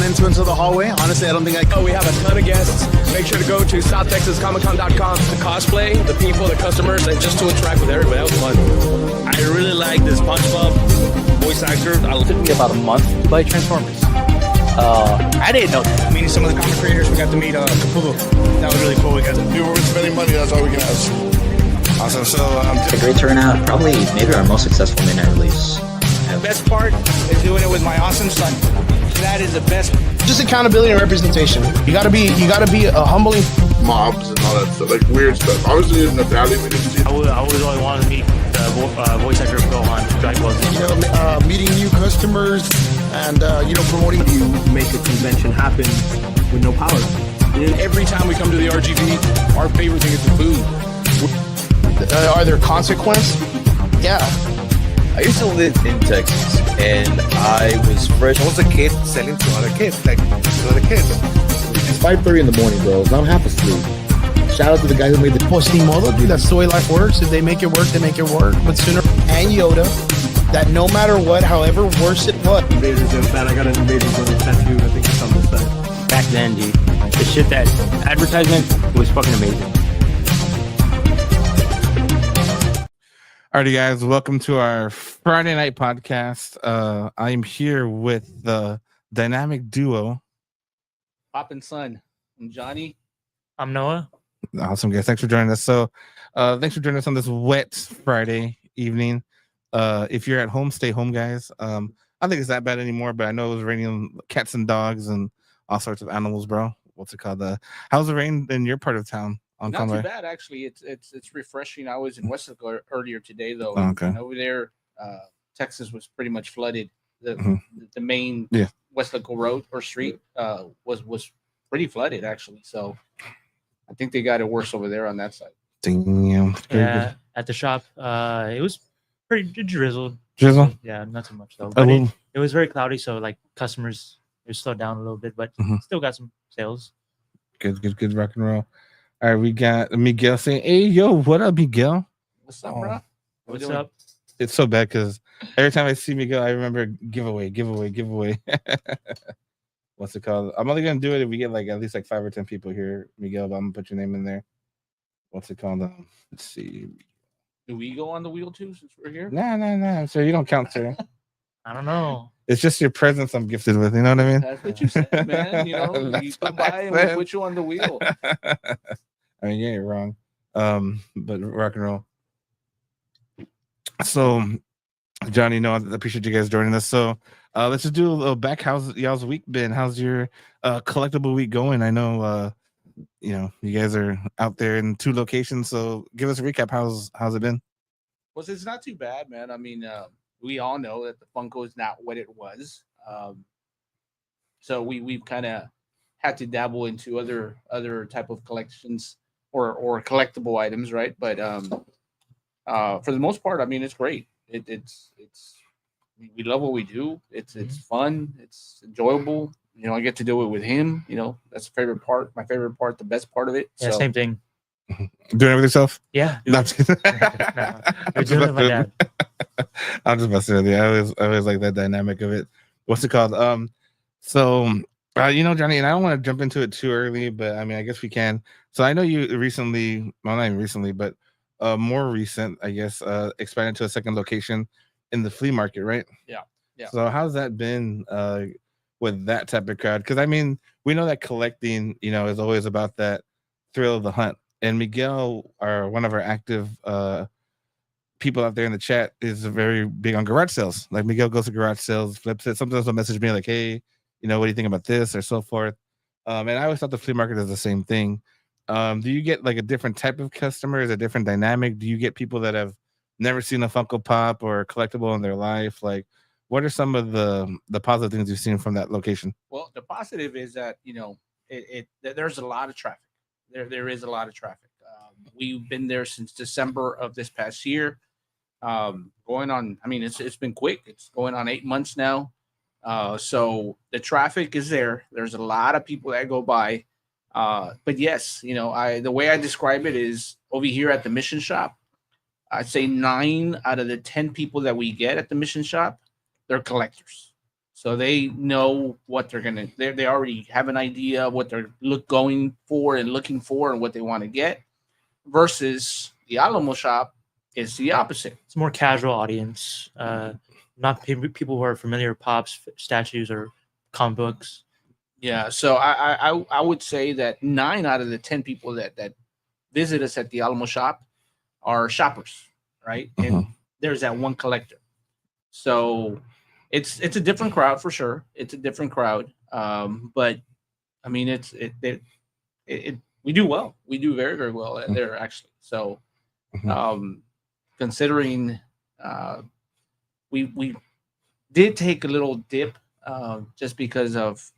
into the hallway. Honestly, I don't think I could. We have a ton of guests. Make sure to go to SouthTexasComicCon.com to cosplay, the people, the customers, and just to interact with everybody. That was fun. I really like the SpongeBob voice actor. It took me about a month to play Transformers. I didn't know that. Meeting some of the comic creators, we got to meet Cthulhu. That was really cool. People were spending money, that's all we can ask. Awesome. So, a great turnout. Probably maybe our most successful midnight release. The best part is doing it with my awesome son. That is the best. Just accountability and representation. You gotta be a humbling. Mobs and all that stuff, like weird stuff. Obviously, in the valley, we didn't see. I always wanted to meet the voice actor of Gohan, Dragon Ball Z. You know, meeting new customers and promoting. You make a convention happen with no power. Every time we come to the RGV, our favorite thing is the food. Are there consequences? Yeah. I used to live in Texas, and I was fresh. I was a kid selling to other kids, like to other kids. It's 5:30 in the morning, bro. I'm half asleep. Shout out to the guy who made the posting model, dude. That's the way life works. If they make it work, they make it work. But sooner and Yoda, that no matter what, however worse it was. Invader Zim fan. I got an Invader Zim tattoo. I think it's on this side. Back then, dude, the shit that advertisement was fucking amazing. Alrighty, guys, welcome to our Friday night podcast. I am here with the dynamic duo, Pop and Son. I'm Johnny. I'm Noah. Awesome, guys. Thanks for joining us. So, thanks for joining us on this wet Friday evening. If you're at home, stay home, guys. I don't think it's that bad anymore, but I know it was raining cats and dogs and all sorts of animals, bro. What's it called? How's the rain in your part of town? Not Conway? too bad, actually. It's refreshing. I was in Westlake earlier today, though. Oh, okay. And over there, Texas was pretty much flooded. The main Yeah. Westlake road or street was pretty flooded, actually. So I think they got it worse over there on that side. Damn. Yeah, at the shop, it was pretty drizzled. Drizzle? Yeah, not too much though. But it was very cloudy, so like customers it slowed down a little bit, but still got some sales. Good rock and roll. All right, we got Miguel saying, "Hey, yo, what up, Miguel? What's up, bro? What's up?" It's so bad because every time I see Miguel, I remember giveaway. What's it called? I'm only gonna do it if we get like at least like 5 or 10 people here, Miguel. But I'm gonna put your name in there. What's it called? Let's see. Do we go on the wheel too since we're here? Nah. Sir, you don't count, sir. I don't know. It's just your presence I'm gifted with. You know what I mean? That's what you said, man. You know, you come by and we put you on the wheel. I mean, you ain't wrong. But rock and roll. So, Johnny, no, I appreciate you guys joining us. So, let's just do a little back. How's y'all's week been? How's your collectible week going? I know, you guys are out there in 2 locations. So, give us a recap. How's it been? Well, it's not too bad, man. I mean, we all know that the Funko is not what it was. So we've kind of had to dabble into other type of collections or collectible items, right? But for the most part, I mean, it's great. It's we love what we do. It's fun. It's enjoyable. You know, I get to do it with him. You know, that's the favorite part. My favorite part, the best part of it. Yeah, so, same thing. Doing it with yourself? Yeah. No, I'm just kidding. We're doing it with my dad. I'm just messing with you. I always like that dynamic of it. What's it called? So Johnny, and I don't want to jump into it too early, but I mean, I guess we can. So I know you recently, well, not even recently, but more recent, I guess, expanded to a second location in the flea market, right? Yeah. So how's that been with that type of crowd? Because I mean, we know that collecting, is always about that thrill of the hunt. And Miguel, one of our active people out there in the chat, is very big on garage sales. Like Miguel goes to garage sales, flips it. Sometimes he'll message me like, "Hey, what do you think about this?" or so forth. And I always thought the flea market is the same thing. Do you get like a different type of customer? Is it a different dynamic? Do you get people that have never seen a Funko Pop or a collectible in their life? Like, what are some of the positive things you've seen from that location? Well, the positive is that there's a lot of traffic. There is a lot of traffic. We've been there since December of this past year. Going on, I mean, it's been quick. It's going on 8 months now. So the traffic is there. There's a lot of people that go by. But yes, the way I describe it is over here at the Mission Shop, I'd say 9 out of the 10 people that we get at the Mission Shop, they're collectors. So they know what they're gonna. They already have an idea of what they're going for and looking for and what they want to get. Versus the Alamo shop is the opposite. It's more casual audience, not people who are familiar with pops, statues, or comic books. Yeah, so I would say that 9 out of the 10 people that visit us at the Alamo shop are shoppers, right? And there's that one collector. So it's a different crowd for sure. It's a different crowd, but I mean we do well. We do very, very well there actually. So considering we did take a little dip just because of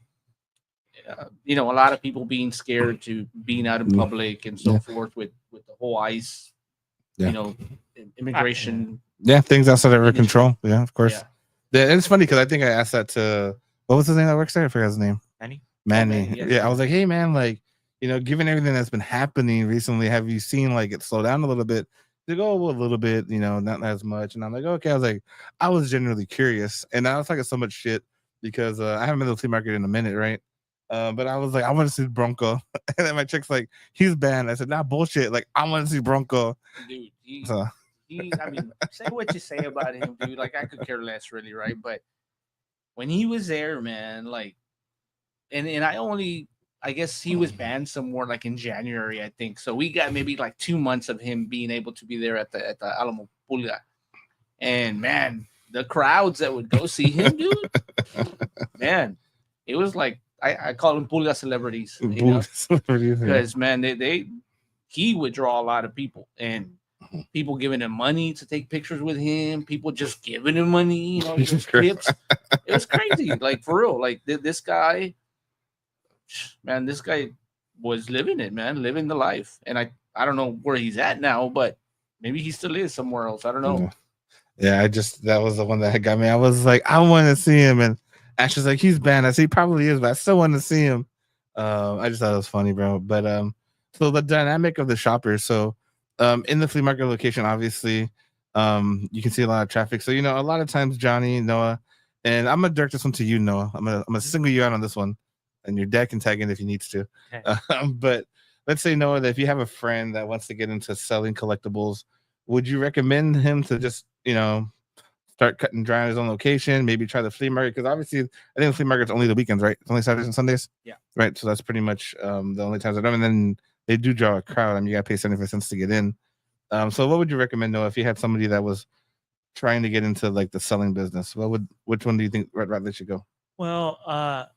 a lot of people being scared to being out in public and so forth with the whole ICE, immigration. Yeah, things outside of our control. Yeah, of course. Yeah, it's funny because I think I asked that to what was his name that works there? I forgot his name. Manny. Yeah, I was like, hey man, like, given everything that's been happening recently, have you seen like it slow down a little bit? They go a little bit, not as much. And I'm like, okay. I was genuinely curious, and I was talking so much shit because I haven't been to the flea market in a minute, right? But I was like, I want to see Bronco, and then my chick's like, he's banned. I said, nah, bullshit. Like, I want to see Bronco. Dude, I mean, say what you say about him, dude. Like, I could care less, really, right? But when he was there, man, like, and I guess he was banned somewhere like in January, I think. So we got maybe like 2 months of him being able to be there at the Alamo Pulga. And man, the crowds that would go see him, dude, man, it was like I call them Pulga celebrities, because man, he would draw a lot of people, and people giving him money to take pictures with him, people just giving him money, just tips. It was crazy, like for real. Like this guy. Man, this guy was living it, man, living the life. And I don't know where he's at now, but maybe he still is somewhere else. I don't know. Yeah, that was the one that had got me. I was like, I want to see him, and Ash was like, he's banned. I said, he probably is, but I still want to see him. I just thought it was funny, bro. But so the dynamic of the shoppers. So in the flea market location, obviously, you can see a lot of traffic. So a lot of times, Johnny, Noah, and I'm gonna direct this one to you, Noah. I'm gonna single you out on this one. And your dad can tag in if he needs to. Okay. But let's say, Noah, that if you have a friend that wants to get into selling collectibles, would you recommend him to just, start cutting dry on his own location, maybe try the flea market? Because obviously, I think the flea market's only the weekends, right? It's only Saturdays and Sundays? Yeah. Right. So that's pretty much the only times I do. And then they do draw a crowd. I mean, you got to pay 75 cents to get in. So what would you recommend, Noah, if you had somebody that was trying to get into like the selling business? Which one do you think they should go? Well,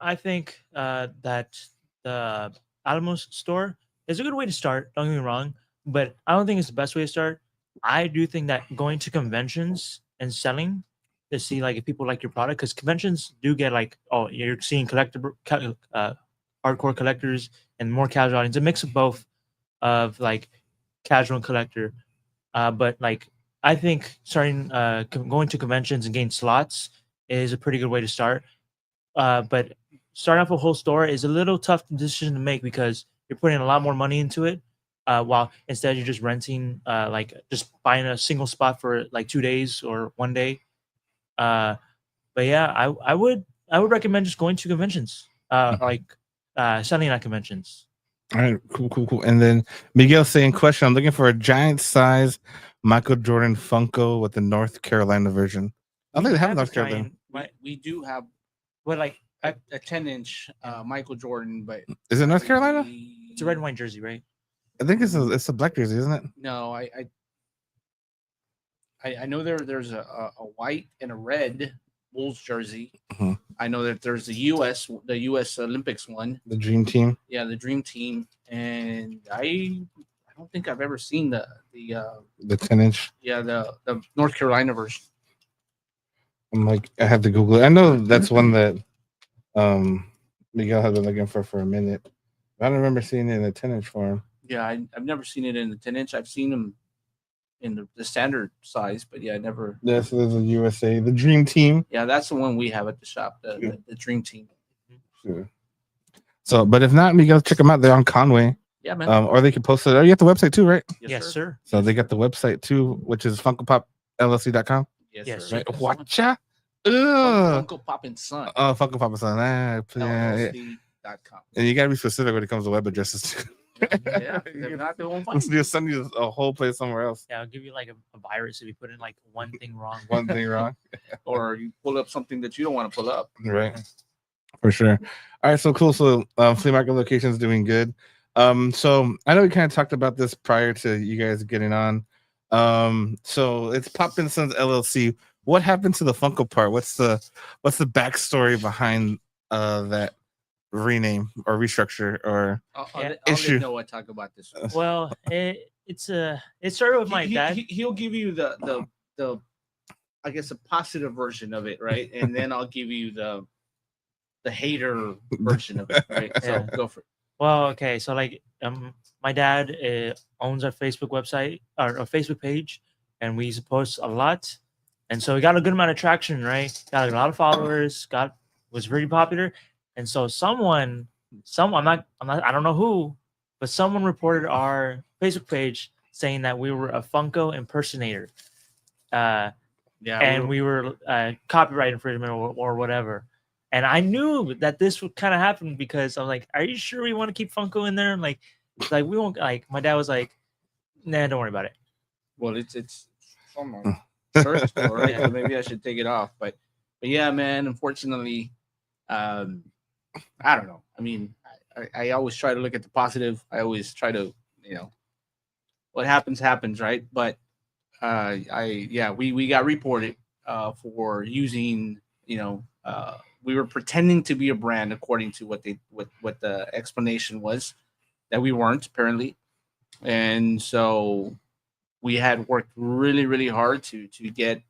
I think that the Alamo store is a good way to start. Don't get me wrong, but I don't think it's the best way to start. I do think that going to conventions and selling to see like if people like your product, because conventions do get like, oh, you're seeing hardcore collectors and more casual audience. A mix of both, of like casual and collector. But like I think starting going to conventions and getting slots is a pretty good way to start. But starting off a whole store is a little tough decision to make because you're putting a lot more money into it. While instead you're just renting, like just buying a single spot for like 2 days or 1 day. But yeah, I would recommend just going to conventions, like selling at conventions. All right, cool. And then Miguel saying, question: I'm looking for a giant size Michael Jordan Funko with the North Carolina version. I don't think they have North Carolina. We do have, but like a 10-inch Michael Jordan, but is it North Carolina? It's a red and white jersey, right? I think it's a black jersey, isn't it? No, I know there's a white and a red Bulls jersey. Mm-hmm. I know that there's the U.S. Olympics one, the Dream Team. Yeah, the Dream Team, and I don't think I've ever seen the 10-inch. Yeah, the North Carolina version. I'm like, I have to Google it. I know that's one that Miguel has been looking for a minute. I don't remember seeing it in the 10-inch form. Yeah, I've never seen it in the 10-inch. I've seen them in the standard size, but yeah, I never. Yeah, so there's a USA, the Dream Team. Yeah, that's the one we have at the shop, the Dream Team. Sure. So, but if not, Miguel, check them out. They're on Conway. Yeah, man. Or they can post it. Oh, you got the website too, right? Yes, sir. So they got the website too, which is FunkoPopLLC.com. Yes, sir. sir. Right. Watcha. Ugh. Funko Pop and Son. Oh, Funko Pop and Son. LLC.com. And you gotta be specific when it comes to web addresses. Yeah, they're not the one. Let's just send you a whole place somewhere else. Yeah, I'll give you like a virus if you put in like one thing wrong. One thing wrong. Or you pull up something that you don't want to pull up. Right. For sure. All right, so cool. So flea market location's doing good. So I know we kind of talked about this prior to you guys getting on. So it's Pop and Sons LLC. What happened to the Funko part? What's the backstory behind that rename or restructure or I'll issue? let Noah talk about this. Well, it started with my dad. He'll give you the I guess a positive version of it, right? And then I'll give you the hater version of it, right? So Yeah. go for it. Well, okay, so like my dad owns a Facebook website or a Facebook page, and we used to post a lot, and so we got a good amount of traction, right? Got a lot of followers, was really popular, and so I don't know who, but someone reported our Facebook page saying that we were a Funko impersonator, and we were copyright infringement or whatever. And I knew that this would kind of happen because I was like, "Are you sure we want to keep Funko in there?" And like we won't. Like my dad was like, "Nah, don't worry about it." Well, it's someone search for, right? So maybe I should take it off. But yeah, man. Unfortunately, I don't know. I mean, I always try to look at the positive. I always try to, what happens, right? But we got reported for using, we were pretending to be a brand according to what the explanation was, that we weren't apparently. And so we had worked really, really hard to get,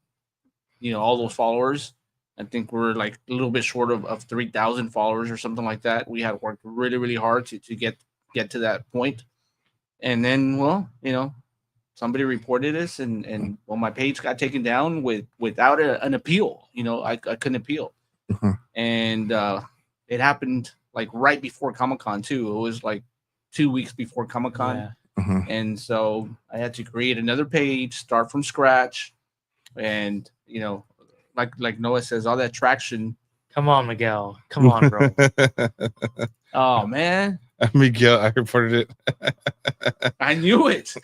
all those followers. I think we're like a little bit short of 3,000 followers or something like that. We had worked really, really hard to get to that point. And then, well, somebody reported us and my page got taken down without an appeal. I couldn't appeal. Mm-hmm. And it happened like right before Comic-Con too. It was like 2 weeks before Comic-Con. Yeah. Mm-hmm. And so I had to create another page, start from scratch. And, like Noah says, all that traction. Come on, Miguel. Come on, bro. Oh, man. Miguel, I reported it. I knew it.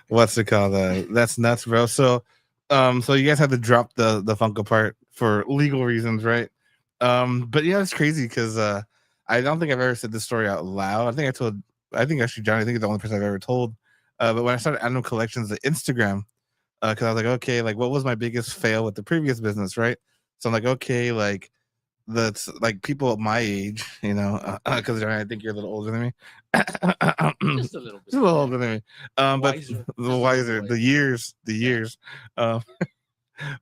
What's it called? That's nuts, bro. So you guys had to drop the Funko part for legal reasons, right? But yeah, it's crazy because I don't think I've ever said this story out loud. I think actually Johnny, I think it's the only person I've ever told. But when I started Adam Collections, the Instagram, because I was like, okay, like what was my biggest fail with the previous business, right? So I'm like, okay, like that's like people at my age, because I think you're a little older than me. Just a little bit. Just a little older than me. But Wiser. the wiser, the years.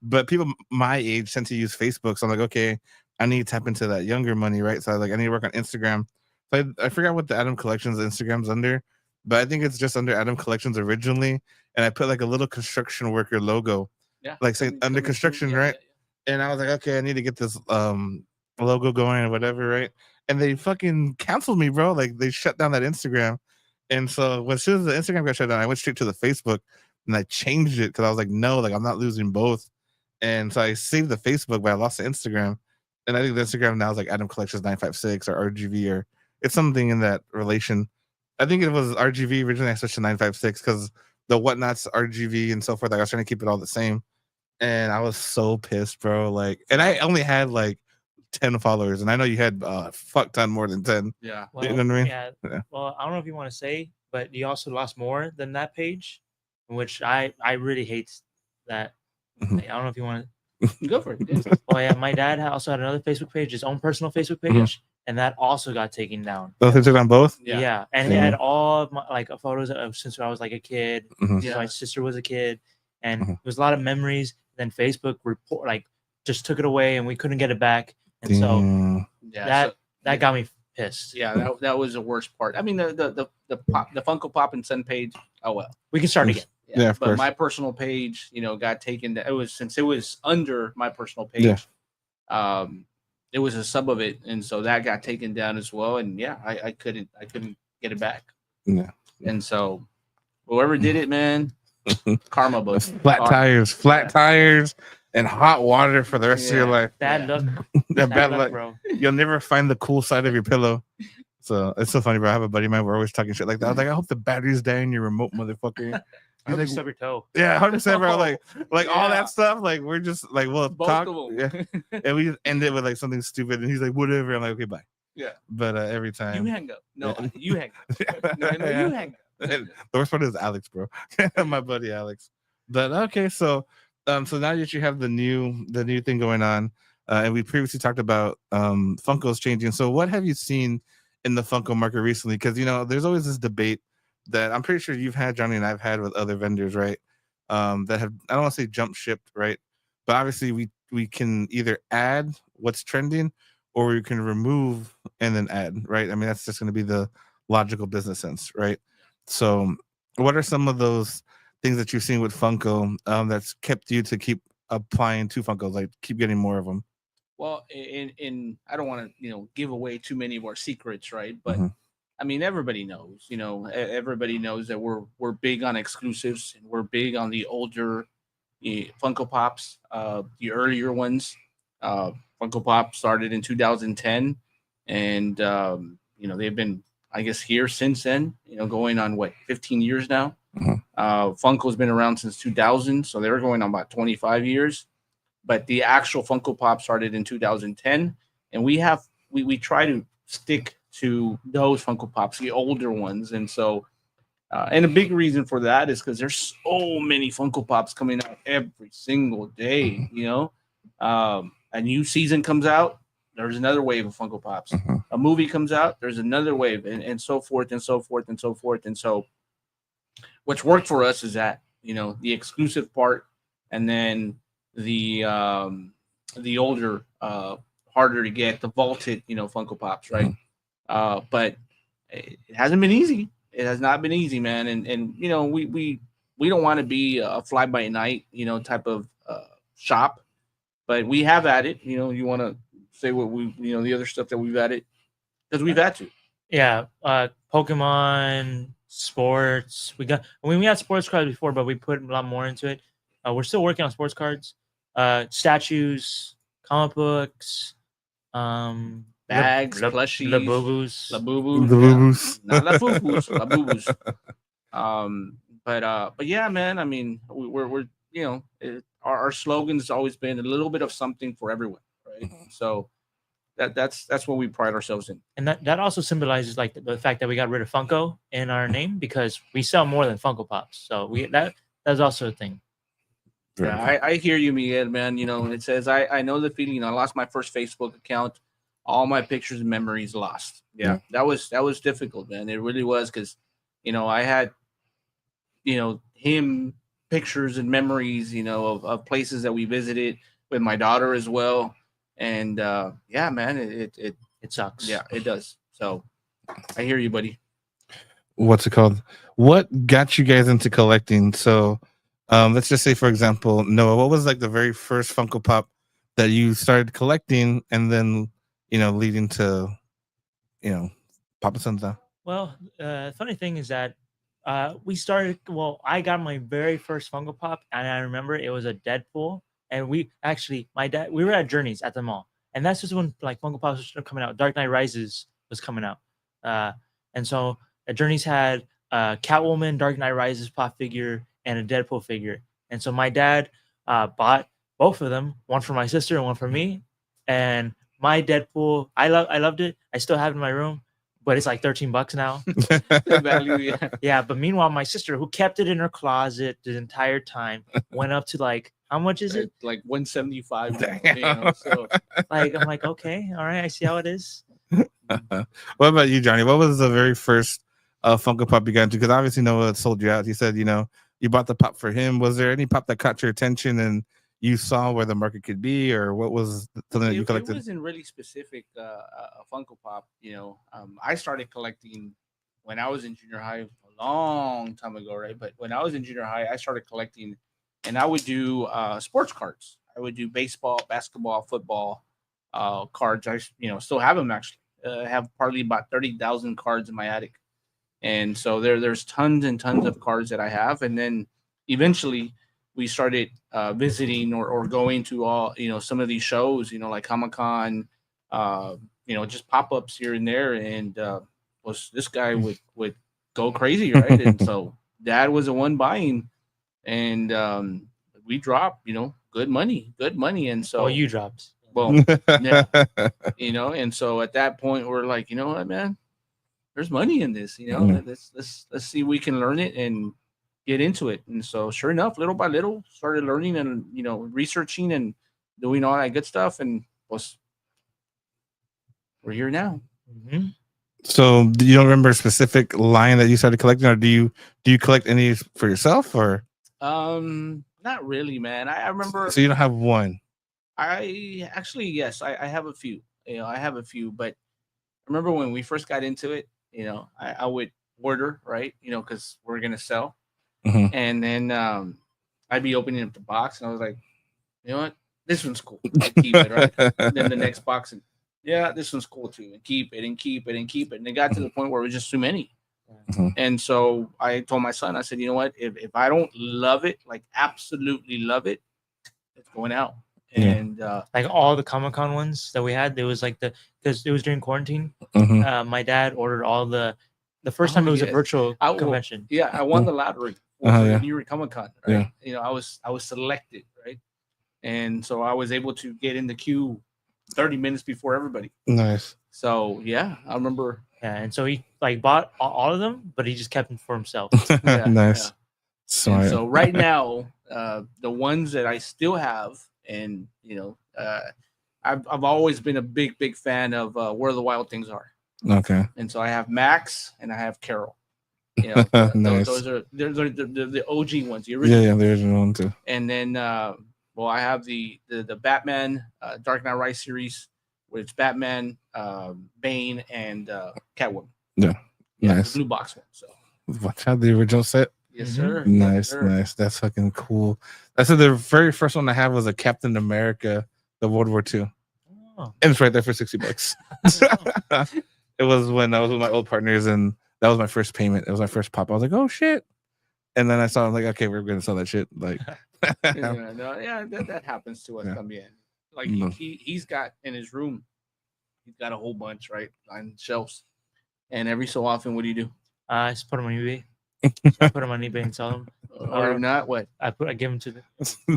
But people my age tend to use Facebook. So I'm like, okay, I need to tap into that younger money, right? So I was like, I need to work on Instagram. So I forgot what the Adam Collections Instagram's under, but I think it's just under Adam Collections originally. And I put like a little construction worker logo, like say under construction, right? And I was like, okay, I need to get this logo going or whatever, right? And they fucking canceled me, bro. Like they shut down that Instagram. And so as soon as the Instagram got shut down, I went straight to the Facebook and I changed it because I was like, no, like I'm not losing both. And so I saved the Facebook, but I lost the Instagram. And I think the Instagram now is like Adam Collections 956 or RGV, or it's something in that relation. I think it was RGV originally. I switched to 956 because the whatnots RGV and so forth. Like I was trying to keep it all the same. And I was so pissed, bro. Like, and I only had like 10 followers, and I know you had a fuck ton more than 10. Yeah. Well, you know what I mean? Yeah. Well, I don't know if you want to say, but you also lost more than that page, which I really hate that. Mhm. I don't know if you want to. Go for it. Yeah. Oh yeah, my dad also had another Facebook page, his own personal Facebook page, and that also got taken down. Oh, they took on both? Yeah, and he had all of my like photos of since I was like a kid. Mhm. Since my sister was a kid, and there was a lot of memories. Then Facebook just took it away, and we couldn't get it back. And so that got me pissed. Yeah, that was the worst part. I mean, the Funko Pop and Son page. Oh well, we can start again. Yeah, of but course. my personal page, got taken. It was under my personal page. Yeah. It was a sub of it, and so that got taken down as well. And yeah, I couldn't get it back. Yeah. And so whoever did it, man, karma, but Flat tires. and hot water for the rest of your life. Bad luck. That bad luck, bro. You'll never find the cool side of your pillow. So it's so funny, bro. I have a buddy of mine. We're always talking shit like that. I was like, I hope the batteries die in your remote, motherfucker. I hope you like, stub your toe. Yeah, 100%, bro. Like all Yeah. that stuff. Like we're just like, we'll Both talk, of yeah, them. and we end it with like something stupid, and he's like, whatever. I'm like, okay, bye. Yeah. But every time, You hang up. No, Yeah. you hang up. No, you hang up. the worst part is Alex, bro. My buddy Alex. But okay, so so now that you have the new thing going on, and we previously talked about Funko's changing. So what have you seen in the Funko market recently? Because there's always this debate that I'm pretty sure you've had, Johnny, and I've had with other vendors, right? That have, I don't want to say jump shipped, right? But obviously we can either add what's trending or we can remove and then add, right? I mean, that's just going to be the logical business sense, right? So what are some of those things that you've seen with Funko that's kept you to keep applying to Funkos, like keep getting more of them? Well, in I don't want to give away too many of our secrets, right? But Mhm. I mean, everybody knows. Everybody knows that we're big on exclusives and we're big on the older Funko Pops, the earlier ones. Funko Pop started in 2010, and they've been, I guess, here since then. Going on 15 years now. Mhm. Funko's been around since 2000, so they're going on about 25 years. But the actual Funko Pop started in 2010, and we try to stick to those Funko Pops, the older ones. And so, and a big reason for that is because there's so many Funko Pops coming out every single day. A new season comes out, there's another wave of Funko Pops. Mhm. A movie comes out, there's another wave, and so forth and so forth and so forth. And so, what's worked for us is that the exclusive part, and then the older, harder to get, the vaulted Funko Pops, right? But it hasn't been easy. It has not been easy, man. And we don't want to be a fly by night type of shop, but we have added. You want to say what we the other stuff that we've added, because we've had to. Yeah, Pokemon, sports. We had sports cards before, but we put a lot more into it. We're still working on sports cards, statues, comic books, Bags, plushies, Labubus. Labubus. Yeah. Not Labubus, Labubus. But yeah, man. I mean, we're our slogan has always been a little bit of something for everyone, right? So that's what we pride ourselves in. And that also symbolizes like the fact that we got rid of Funko in our name, because we sell more than Funko Pops. So that's also a thing. Yeah, I hear you, Miguel, man. It says I know the feeling. I lost my first Facebook account, all my pictures and memories lost. Yeah. That was difficult, man. It really was, because I had him pictures and memories of places that we visited with my daughter as well. And yeah, man, it sucks. Yeah, it does. So I hear you, buddy. What's it called? What got you guys into collecting? So let's just say, for example, Noah, what was like the very first Funko Pop that you started collecting, and then leading to Papa Sons now? Well, funny thing is that we started. Well, I got my very first Funko Pop, and I remember it was a Deadpool. And we were at Journeys at the mall, and that's just when like Funko Pops were coming out. Dark Knight Rises was coming out, and so Journeys had Catwoman, Dark Knight Rises pop figure, and a Deadpool figure. And so my dad bought both of them, one for my sister and one for me. And my Deadpool, I loved it. I still have it in my room, but it's like $13 now. Value, yeah. Yeah, but meanwhile, my sister, who kept it in her closet the entire time, went up to like, how much is it? Like 175. So like, I'm like, okay, all right, I see how it is. What about you, Johnny? What was the very first Funko Pop you got into? Because obviously Noah sold you out. He said, you bought the pop for him. Was there any pop that caught your attention and you saw where the market could be, or what was something that you collected? It wasn't really specific, a Funko Pop. I started collecting when I was in junior high a long time ago, right? But when I was in junior high, I started collecting, and I would do sports cards. I would do baseball, basketball, football cards. I still have them actually. I have probably about 30,000 cards in my attic. And so there's tons and tons of cards that I have. And then eventually we started visiting or going to all some of these shows, like Comic-Con, just pop-ups here and there, and was this guy would go crazy, right? And so Dad was the one buying, and we dropped good money, and so you dropped. well, yeah, and so at that point we're like, you know what, man, there's money in this, let's see if we can learn it and get into it. And so sure enough, little by little started learning and researching and doing all that good stuff, and we're here now. Mm-hmm. So do you don't remember a specific line that you started collecting, or do you collect any for yourself, or not really, man. I remember. So you don't have one? I actually, yes, I have a few. I have a few, but I remember when we first got into it, I would order, right, because we're gonna sell, and then I'd be opening up the box, and I was like, you know what, this one's cool, I'll keep it, right? And then the next box, and yeah, this one's cool too, and keep it, and keep it, and keep it, and it got to the point where it was just too many. And so I told my son, I said, you know what, if I don't love it, like absolutely love it, it's going out. And like all the Comic-Con ones that we had, there was like because it was during quarantine. My dad ordered all the first time it was a virtual convention. Yeah, I won the lottery for the New York Comic-Con, right? Yeah. I was selected, right? And so I was able to get in the queue 30 minutes before everybody. Nice. So yeah, I remember. Yeah, and so he like bought all of them, but he just kept them for himself. Nice. Yeah. Smart. So right now, the ones that I still have, and I've always been a big fan of Where the Wild Things Are. Okay. And so I have Max and I have Carol. Nice. Those are the OG ones. The original. Yeah, the original one too. And then I have the Batman Dark Knight Rise series, which Batman, Bane, and Catwoman. Yeah. Nice. The blue box one. So watch out, the original set. Yes, sir. Nice, Yes, sir. Nice. That's fucking cool. I said the very first one I had was a Captain America, the World War II. Oh. And it's right there for $60. It was when I was with my old partners, and that was my first payment. It was my first pop. I was like, oh shit. And then I saw, I'm like, okay, we're gonna sell that shit. Like that happens to us también. Like he's got in his room, he's got a whole bunch, right, on shelves. And every so often, what do? I just put them on eBay. I put them on eBay and sell them. Or not, what? I give them to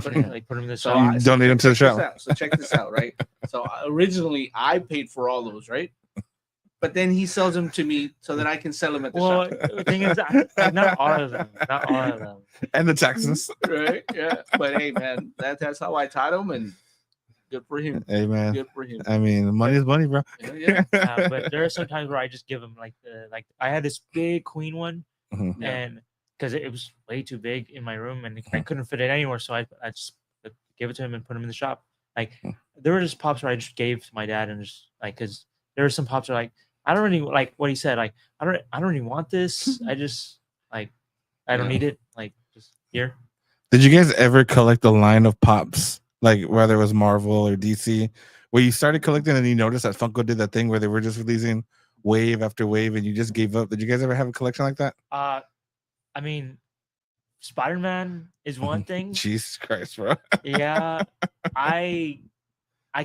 put them in the So shop. Donate them to the shop. So check this out, right? So originally I paid for all those, right? But then he sells them to me so that I can sell them at the shop. The thing is, not all of them. Not all of them. And the taxes. Right? Yeah. But hey, man, that's how I taught him, and good for him. Hey, man. Good for him. I mean, money is money, bro. Yeah. But there are some times where I just give him like I had this big Queen one. And because it was way too big in my room and I couldn't fit it anywhere, so I just gave it to him and put him in the shop. Like there were just pops where I just gave to my dad, and just like, because there were some pops where like, I don't really like what he said, like I don't really want this. I just like I don't need it. Like just here. Did you guys ever collect a line of pops, like whether it was Marvel or DC, where you started collecting and you noticed that Funko did that thing where they were just releasing wave after wave and you just gave up? Did you guys ever have a collection like that? I mean, Spider-Man is one thing. Jesus Christ, bro. Yeah, I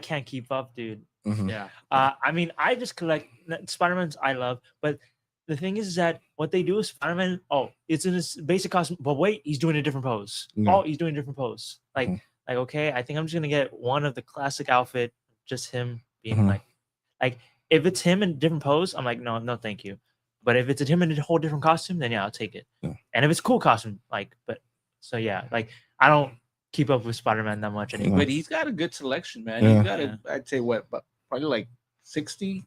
can't keep up, dude. Yeah. I mean, I just collect Spider-Man's. I love, but the thing is that what they do is Spider-Man. Oh, it's in his basic costume, but wait, he's doing a different pose. No. Oh, he's doing a different pose. Like okay, I think I'm just gonna get one of the classic outfit, just him being like if it's him in a different pose, I'm like no, thank you. But if it's him in a whole different costume, then yeah, I'll take it. Yeah. And if it's a cool costume, like, but so yeah, like I don't keep up with Spider-Man that much anymore. But he's got a good selection, man. Yeah. He's got I'd say what, but probably like 60,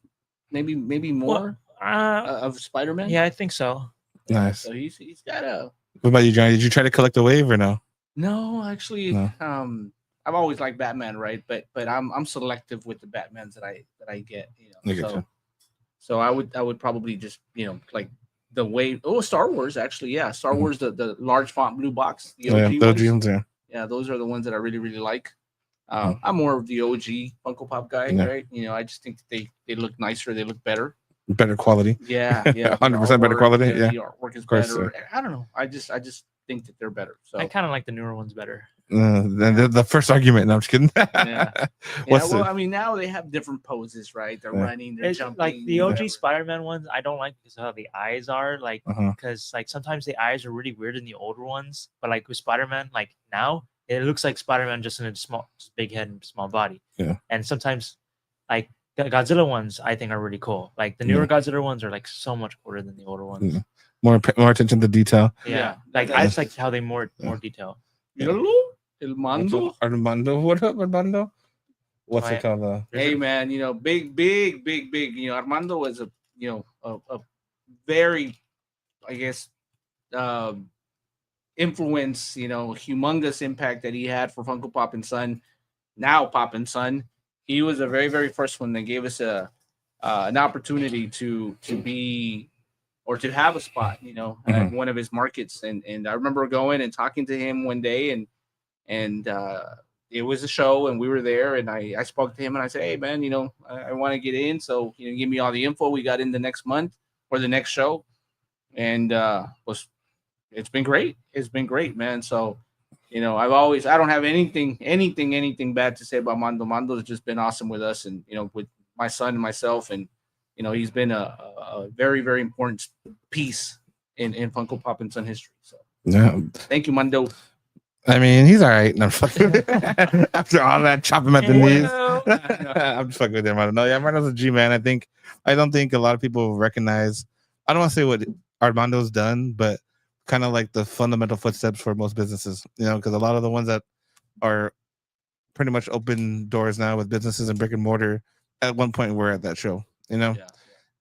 maybe more of Spider-Man. Yeah, I think so. Nice. So he's got a. What about you, Johnny? Did you try to collect a wave or no? No, actually, No. I've always liked Batman, right? But I'm selective with the Batmans that I get. I get you. So I would probably just like the way Star Wars actually, yeah, Star Wars, the large font blue box, the OG ones. Yeah, those are the ones that I really like. I'm more of the OG Funko Pop guy, right? I just think that they look nicer, they look better quality. Yeah, 100% better quality. Yeah, the artwork is better. I don't know. I just think that they're better. So I kind of like the newer ones better. The first argument. No, I'm just kidding. yeah, What's well, the- I mean, now they have different poses, right? They're running, they're It's jumping. like the OG whatever. Spider-Man ones. I don't like because of how the eyes are like Uh-huh. because like sometimes the eyes are really weird in the older ones, but like with Spider-Man, like now it looks like Spider-Man just in a small, just big head and small body. Yeah. And sometimes like the Godzilla ones, I think are really cool. Like the newer Godzilla ones are like so much cooler than the older ones. Yeah. More attention to detail. Yeah, like I just like how they more detail. El Mando. Armando, what up, Armando? What's Right. it called? Hey man, big. Armando was a very, I guess, influence, humongous impact that he had for Funko Pop and Son. Now Pop and Son, he was the very, very first one that gave us an opportunity to be or to have a spot, at one of his markets. And I remember going and talking to him one day, and it was a show, and we were there, and I spoke to him, and I said, hey man, I want to get in, so give me all the info. We got in the next month or the next show, and it's been great. It's been great, man. So I don't have anything bad to say about Mando. Mando's just been awesome with us, and with my son and myself, and he's been a very, very important piece in Funko Pop and Son history. So Yeah. thank you, Mando. I mean, he's all right. No, after all that, chop him at the knees. I'm just fucking with him. I don't know. Yeah, Armando's a G man. I don't think a lot of people recognize. I don't want to say what Armando's done, but kind of like the fundamental footsteps for most businesses. Because a lot of the ones that are pretty much open doors now with businesses and brick and mortar, at one point were at that show. Yeah.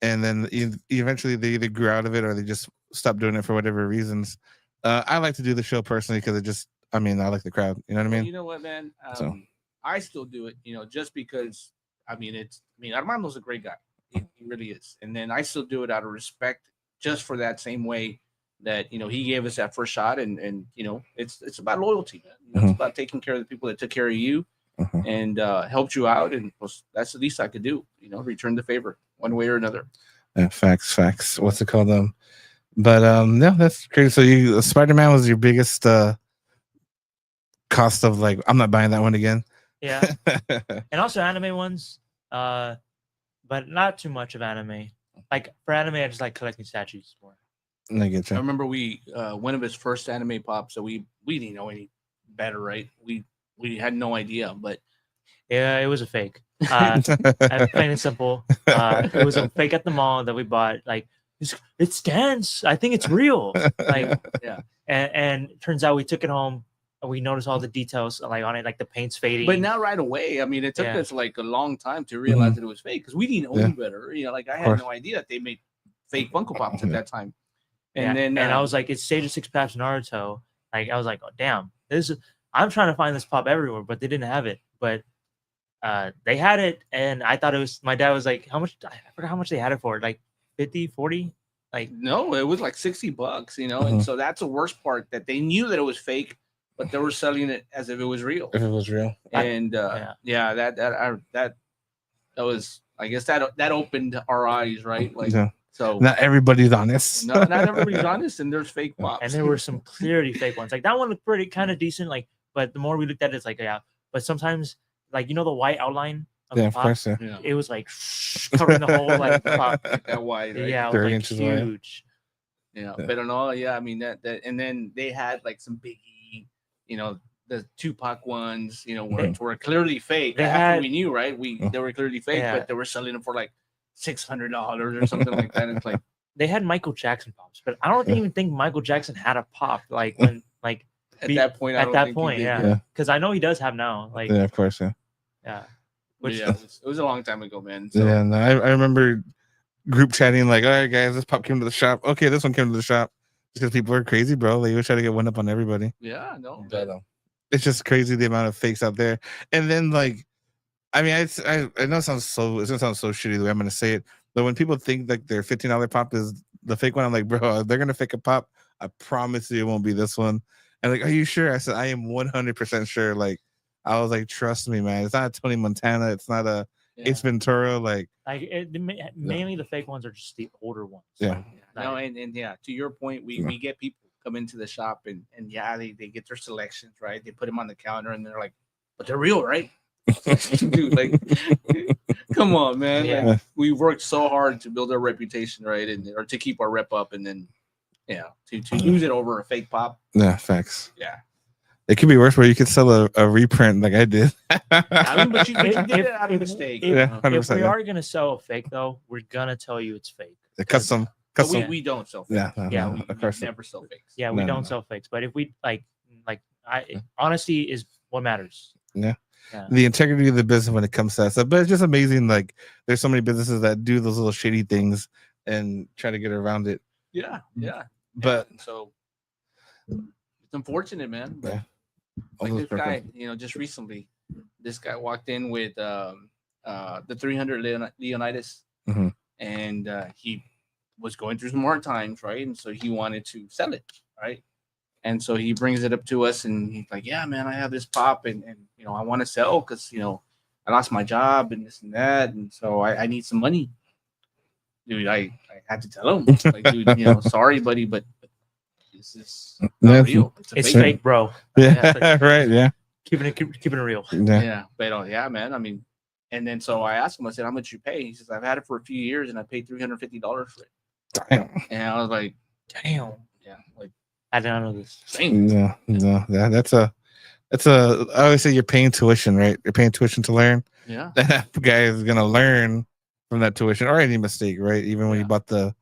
And then eventually they either grew out of it or they just stopped doing it for whatever reasons. I like to do the show personally because I like the crowd. You know what I mean? You know what, man? So. I still do it, just because Armando's a great guy. He really is. And then I still do it out of respect, just for that same way that, he gave us that first shot. And it's about loyalty, man. It's about taking care of the people that took care of you and helped you out. And that's the least I could do, return the favor one way or another. Yeah, facts. What's it called? But yeah, that's crazy. So Spider-Man was your biggest cost of I'm not buying that one again. Yeah. And also anime ones, but not too much of anime. Like for anime, I just like collecting statues more. I get I you. remember one of his first anime pops, so we didn't know any better, right? We had no idea, but Yeah, it was a fake. Plain and simple. It was a fake at the mall that we bought. Like it scans. I think it's real. Like yeah. And it turns out we took it home and we noticed all the details like on it, like the paint's fading. But not right away. I mean, it took us like a long time to realize that it was fake because we didn't know any better. Like I had no idea that they made fake Funko Pops at that time. And then I was like, it's Stage of Six Paps Naruto. Like I was like, oh damn, I'm trying to find this pop everywhere, but they didn't have it. But they had it, and I thought it was. My dad was like, how much? I forgot how much they had it for. Like 50, 40? Like no, it was like $60, And so that's the worst part, that they knew that it was fake, but they were selling it as if it was real. If it was real. And that was, I guess that opened our eyes, right? Like so not everybody's honest. not everybody's honest, and there's fake pops. And there were some clearly fake ones. Like that one looked pretty kind of decent. Like, but the more we looked at it, it's like But sometimes, like the white outline of the of pop, course. it was like covering the whole like pop. that wide, right? Yeah, it was 30 like inches wide. huge. Yeah, but in all, I mean that, and then they had like some Biggie, the Tupac ones, were clearly fake. They After had- we knew, right? They were clearly fake, Yeah. but they were selling them for like $600 or something like that. And it's like, They had Michael Jackson pops, but I don't even think Michael Jackson had a pop like when like at that point, I at don't that think he point, did. yeah. Because I know he does have now. Like Yeah, of course. Yeah. yeah. But Which yeah, it was a long time ago, man. So, Yeah. No, I remember group chatting like, all right, guys, this pop came to the shop. Okay, this one came to the shop. Because people are crazy, bro. They always try to get one up on everybody. yeah, no, But it's just crazy the amount of fakes out there. And then like, I mean, I know it's gonna sound so shitty the way I'm gonna say it, but when people think like their $15 pop is the fake one, I'm like, bro, if they're gonna fake a pop, I promise you it won't be this one. And like, are you sure? I said, I am 100% sure. Like, I was like, trust me, man. It's not a Tony Montana. It's not a Ace Ventura. Like mainly the fake ones are just the older ones. Yeah. no, and yeah, to your point, we get people come into the shop and yeah, they get their selections, right? They put them on the counter and they're like, but they're real, right? Dude, like, come on, man. Yeah. Like, we worked so hard to build our reputation, right? And or to keep our rep up, and then to lose it over a fake pop. Yeah, facts. Yeah. It could be worse where you could sell a reprint like I did. I mean, but you did If- it out of mistake. If, you Yeah, know? 100%. if we yeah. are gonna sell a fake though, we're gonna tell you it's fake. The custom, But custom. we don't sell fakes. Yeah, no, Yeah, no, we of course. never sell fakes. Yeah, we No, no, don't no. sell fakes. But if we honesty is what matters. Yeah. Yeah. The integrity of the business when it comes to that stuff. But it's just amazing. Like there's so many businesses that do those little shady things and try to get around it. Yeah, yeah. But And so it's unfortunate, man. But Yeah. all like those this guy, preferences. just recently, this guy walked in with the 300 Leonidas, Mhm. and he was going through some hard times, right? And so he wanted to sell it, right? And so he brings it up to us, and he's like, "Yeah, man, I have this pop, and I want to sell because I lost my job and this and that, and so I need some money." Dude, I had to tell him, like, dude, sorry, buddy, but this is not That's- real. It's a It's fake. fake, bro. Yeah, right. Yeah. Keeping it real. Yeah. Yeah, but yeah, man. I mean, and then so I asked him. I said, "How much you pay?" He says, "I've had it for a few years, and I paid $350 for it." Damn. And I was like, Damn. "Yeah, like I did not know this. same." No, no. Yeah, that's a I always say you're paying tuition, right? You're paying tuition to learn. Yeah, That guy is gonna learn from that tuition or any mistake, right? Even when you Yeah. bought the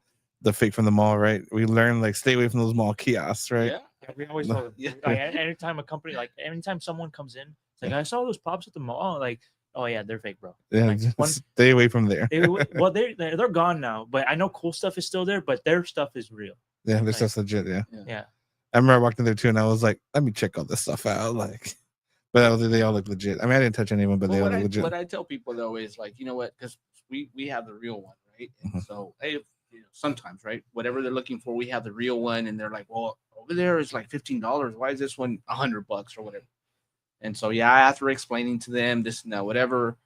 fake from the mall, right? We learn like stay away from those mall kiosks, right? yeah, Yeah, we always No. know. Yeah. Anytime a company, like anytime someone comes in, it's like I saw those pops at the mall. Like, oh yeah, they're fake, bro. Yeah, Like, just one- stay away from there. well, they're gone now, but I know cool stuff is still there, but their stuff is real. Yeah, this Like- stuff's legit. Yeah. Yeah. I remember I walked in there too, and I was like, "Let me check all this stuff out." Like, but they all look legit. I mean, I didn't touch anyone, but Well, they all what look I, legit. what I tell people though is like, you know what? Because we have the real one, right? And Mhm. so hey, sometimes, right? Whatever they're looking for, we have the real one, and they're like, "Well, over there is like $15. Why is this one $100 or whatever?" And so yeah, after explaining to them this and that, whatever,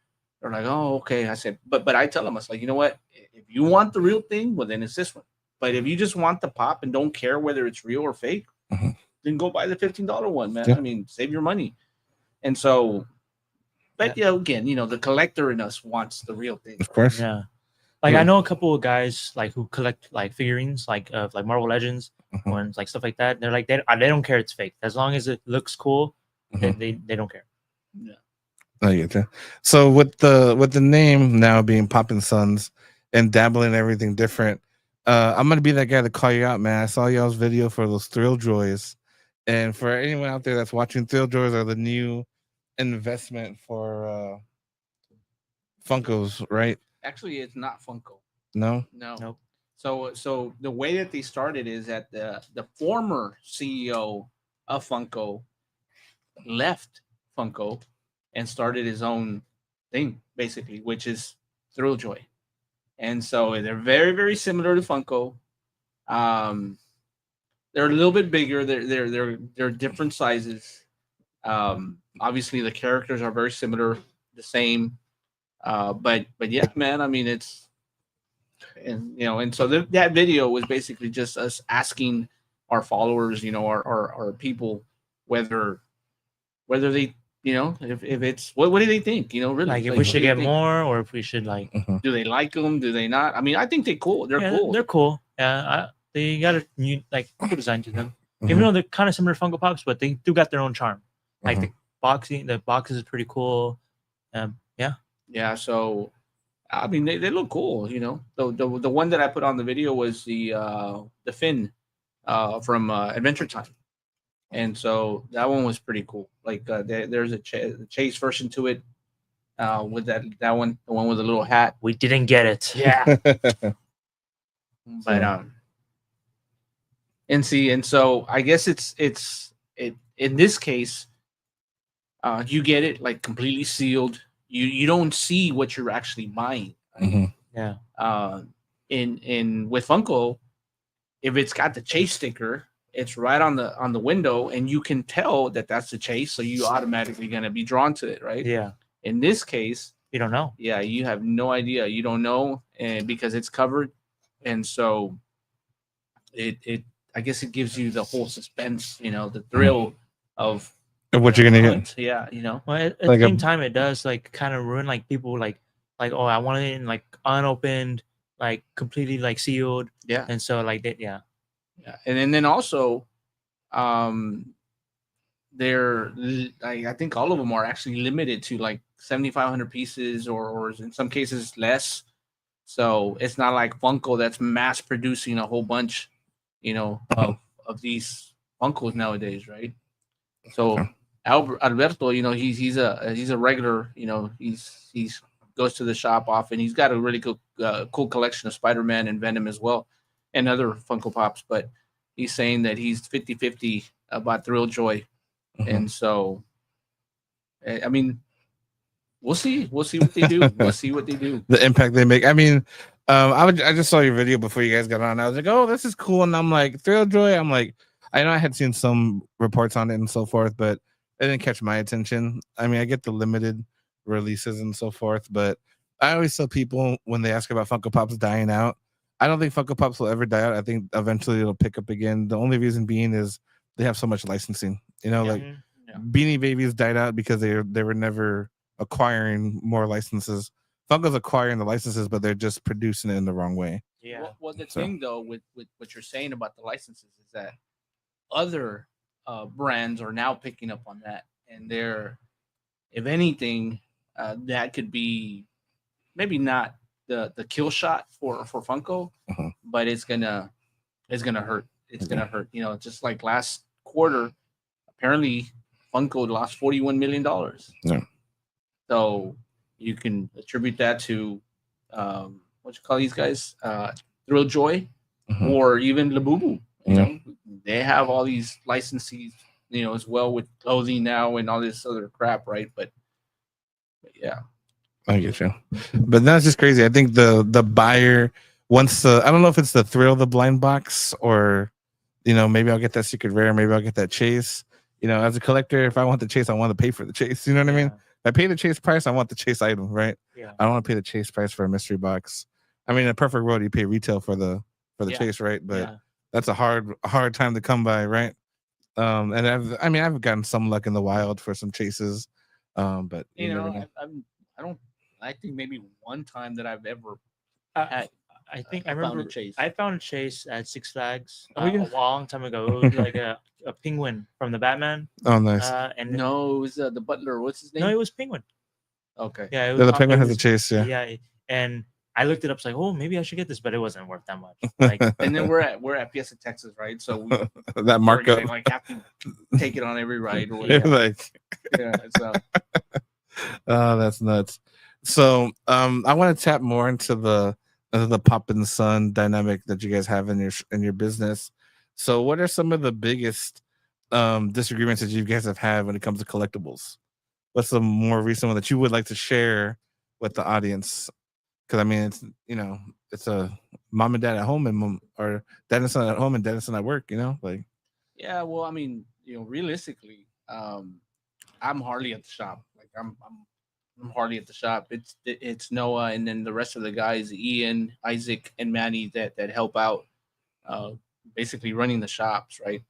they're like, "Oh, okay." I said, but I tell them, I was like, you know what? If you want the real thing, well, then it's this one. But if you just want the pop and don't care whether it's real or fake, Mhm. then go buy the $15 one, man. Yeah. I mean, save your money. And so, but again, the collector in us wants the real thing. Of course. Yeah. Like Yeah. I know a couple of guys like who collect like figurines like of like Marvel Legends Mhm. ones, like stuff like that. They're like they don't care it's fake as long as it looks cool. Mhm. They don't care. I get you. So with the name now being Poppin' Sons and dabbling in everything different, I'm gonna be that guy to call you out, man. I saw y'all's video for those Thrill Joys, and for anyone out there that's watching, Thrill Joys are the new investment for Funkos, right? Actually, it's not Funko. No. No. Nope. So the way that they started is that the former CEO of Funko left Funko and started his own thing, basically, which is Thrill Joy. And so they're very, very similar to Funko. They're a little bit bigger. They're different sizes. Obviously, the characters are very similar, the same. But yeah, man. I mean, and so that video was basically just us asking our followers, our people, whether they, if it's what do they think, really, Like if Like, we what should do you get think? more or if we should like Do they like them? Do they not? I mean, I think they're cool. They're yeah, cool. They're cool. Yeah, they got a new like cool design to them. Mhm. Even though they're kind of similar to Funko Pops, but they do got their own charm. Like Mhm. the boxes is pretty cool. Yeah. Yeah, so I mean they look cool, The one that I put on the video was the Finn from Adventure Time. And so that one was pretty cool. Like there's a chase version to it with that one, the one with the little hat. We didn't get it. Yeah. But and so I guess it's in this case you get it like completely sealed. You don't see what you're actually buying. Mhm. Yeah. In with Funko, if it's got the chase sticker, it's right on the window, and you can tell that that's the chase, so you automatically gonna be drawn to it, right? Yeah. In this case, You don't know. yeah, you have no idea. You don't know, and because it's covered, and so it I guess it gives you the whole suspense, the thrill of What you're gonna get? hunt. Yeah, Well, at Like the a- same time, it does like kind of ruin like people like oh, I want it in like unopened, like completely like sealed, yeah, and so like that, yeah. yeah. And then also, they're I think all of them are actually limited to like 7,500 pieces, or in some cases less. So it's not like Funko that's mass producing a whole bunch, of these Funkos nowadays, right? So Alberto, he's a regular, he's goes to the shop often. He's got a really cool collection of Spider-Man and Venom as well, and other Funko Pops. But he's saying that he's 50-50 about Thrill Joy, and so, I mean, we'll see what they do. We'll see what they do. The impact they make. I mean, I just saw your video before you guys got on. I was like, oh, this is cool, and I'm like, Thrill Joy. I'm like, I know I had seen some reports on it and so forth, but it didn't catch my attention. I mean, I get the limited releases and so forth, but I always tell people when they ask about Funko Pops dying out, I don't think Funko Pops will ever die out. I think eventually it'll pick up again. The only reason being is they have so much licensing. Like Beanie Babies died out because they were never acquiring more licenses. Funko's acquiring the licenses, but they're just producing it in the wrong way. Yeah. Well, the thing though with what you're saying about the licenses is that other brands are now picking up on that, and they're, if anything, that could be maybe not the kill shot for Funko, but it's gonna hurt. It's gonna hurt. Just like last quarter, apparently Funko lost $41 million. Yeah. So you can attribute that to what you call these guys, Thrill Joy, or even Labubu. They have all these licensees, as well with clothing now and all this other crap, right? But yeah, I get you. But that's just crazy. I think the buyer wants the, I don't know if it's the Thrill of the blind box, or maybe I'll get that secret rare, maybe I'll get that chase. As a collector, if I want the chase, I want to pay for the chase. You know what I mean? If I pay the chase price, I want the chase item, right? Yeah. I don't want to pay the chase price for a mystery box. I mean, in a perfect world, you pay retail for the chase, right? But that's a hard time to come by, right? And I've gotten some luck in the wild for some chases, but I think maybe one time that I've ever I think I remember found a chase. I found a chase at Six Flags Oh, yeah. a long time ago. It was like a penguin from the Batman. Oh, nice. And No, it was the butler. What's his name? no, it was Penguin. Okay. Yeah, the penguin has a chase, yeah. Yeah, and I looked it up. It's like, oh, maybe I should get this, but it wasn't worth that much. Like, And then we're at Fiesta, Texas, right? So we That markup. we're like have to take it on every ride or Yeah, whatever. like, Yeah. So oh, that's nuts. So I want to tap more into the Pop and Sun dynamic that you guys have in your business. So what are some of the biggest disagreements that you guys have had when it comes to collectibles? What's the more recent one that you would like to share with the audience? Because I mean, it's a mom and dad at home, and or dad and son at home and dad and son at work. yeah, well, I mean, realistically, I'm hardly at the shop. Like I'm hardly at the shop. It's Noah, and then the rest of the guys, Ian, Isaac, and Manny that help out, basically running the shops, right?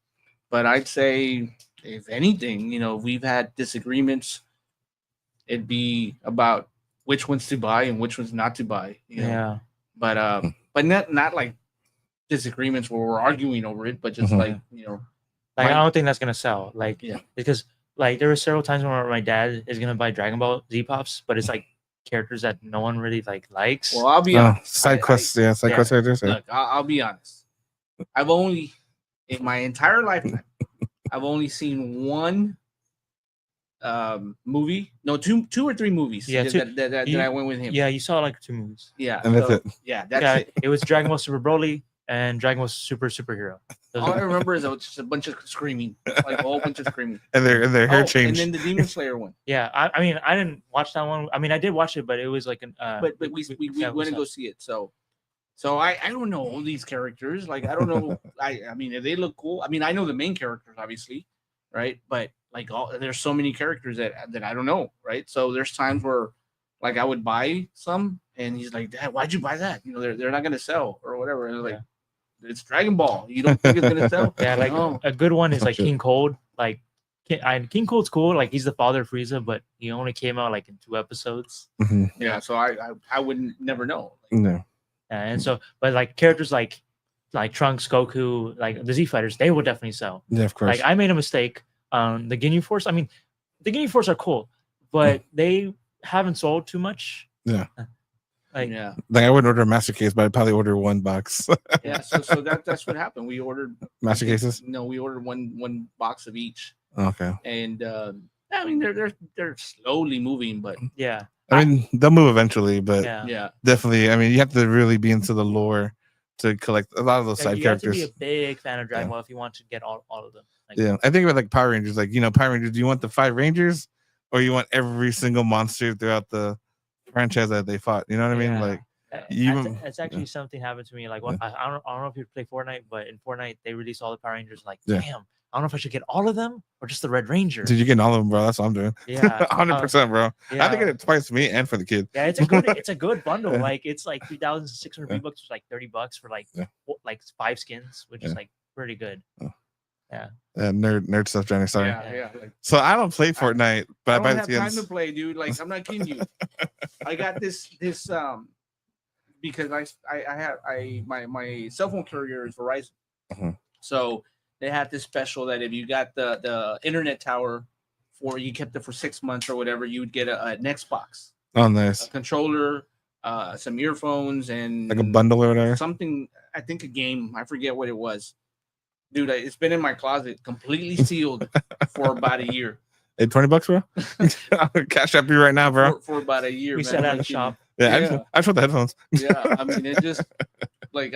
But I'd say, if anything, we've had disagreements. It'd be about which ones to buy and which ones not to buy. yeah, But not like disagreements where we're arguing over it, but just like like Right. I don't think that's gonna sell. Like, Yeah. because like there were several times where my dad is gonna buy Dragon Ball Z Pops, but it's like characters that no one really likes. Well, I'll be honest. Side quests, side quest characters. Yeah. Look, I'll be honest. I've only, in my entire lifetime, I've only seen one movie. No, two or three movies. Yeah, that I went with him. Yeah, you saw like 2 movies. Yeah. And that's so- it. Yeah, that's Yeah, it. it was Dragon Ball Super Broly and Dragon Ball Superhero. Those All are- I remember is just a bunch of screaming, like a whole bunch of screaming. And their hair Oh, changed. and then the Demon Slayer one. Yeah, I mean, I didn't watch that one. I mean, I did watch it, but it was like an. But we yeah, went to go see it. So I don't know all these characters. Like I don't know. I mean, if they look cool. I mean, I know the main characters, obviously, right? But like there's so many characters that I don't know, right? So there's times where like I would buy some, and he's like, "Dad, why'd you buy that? They're not gonna sell or whatever." And like, it's Dragon Ball. You don't think it's gonna sell? Yeah, like No. a good one is like Shit. King Cold. Like King Cold's cool. Like he's the father of Frieza, but he only came out like in 2 episodes. Mhm. Yeah, so I wouldn't never know. No. And so, but like characters like Trunks, Goku, like the Z Fighters, they will definitely sell. Yeah, of course. Like I made a mistake. The Ginyu Force. I mean, the Ginyu Force are cool, but they haven't sold too much. Yeah. Like Yeah, Like I wouldn't order a master case, but I'd probably order 1 box. yeah. So that's what happened. We ordered Master cases? No, we ordered one box of each, Okay. and I mean they're slowly moving, but yeah, I mean, they'll move eventually, but yeah. yeah, definitely. I mean, you have to really be into the lore to collect a lot of those Like, side you have to characters. be a big fan of Dragon Ball if you want to get all of them. Like, Yeah, I think about like Power Rangers. Like, Power Rangers. Do you want the 5 Rangers, or you want every single monster throughout the franchise that they fought? You know what I mean? Yeah. Like, That's- you- it's actually something happened to me. Like, what I don't know if you play Fortnite, but in Fortnite they released all the Power Rangers. Like, Yeah. damn, I don't know if I should get all of them or just the Red Ranger. dude, you're getting all of them, bro. That's what I'm doing. Yeah, 100%, bro. I yeah. think I did it twice for me and for the kid. Yeah, it's a good bundle. Yeah. Like it's like 3,600 V bucks, like $30 for like Yeah. like 5 skins, which is Yeah. like pretty good. Nerd stuff, Johnny. Sorry. yeah. Like, So I don't play Fortnite, but I I buy don't the have time skins. to play, dude. Like I'm not kidding you. I got this because my cell phone carrier is Verizon. Mhm. So they had this special that if you got the internet tower you kept it for 6 months or whatever, you would get an Xbox, Oh, a nice. controller, some earphones, and Like a bundle or whatever. something. I think a game. I forget what it was. Dude, it's been in my closet, completely sealed for about a year. Hey, $20, bro. Cash up you right now, bro. For about a year. We man. sat at I'm the kidding. shop. Yeah, Yeah. I just want the headphones. Yeah, I mean, it just like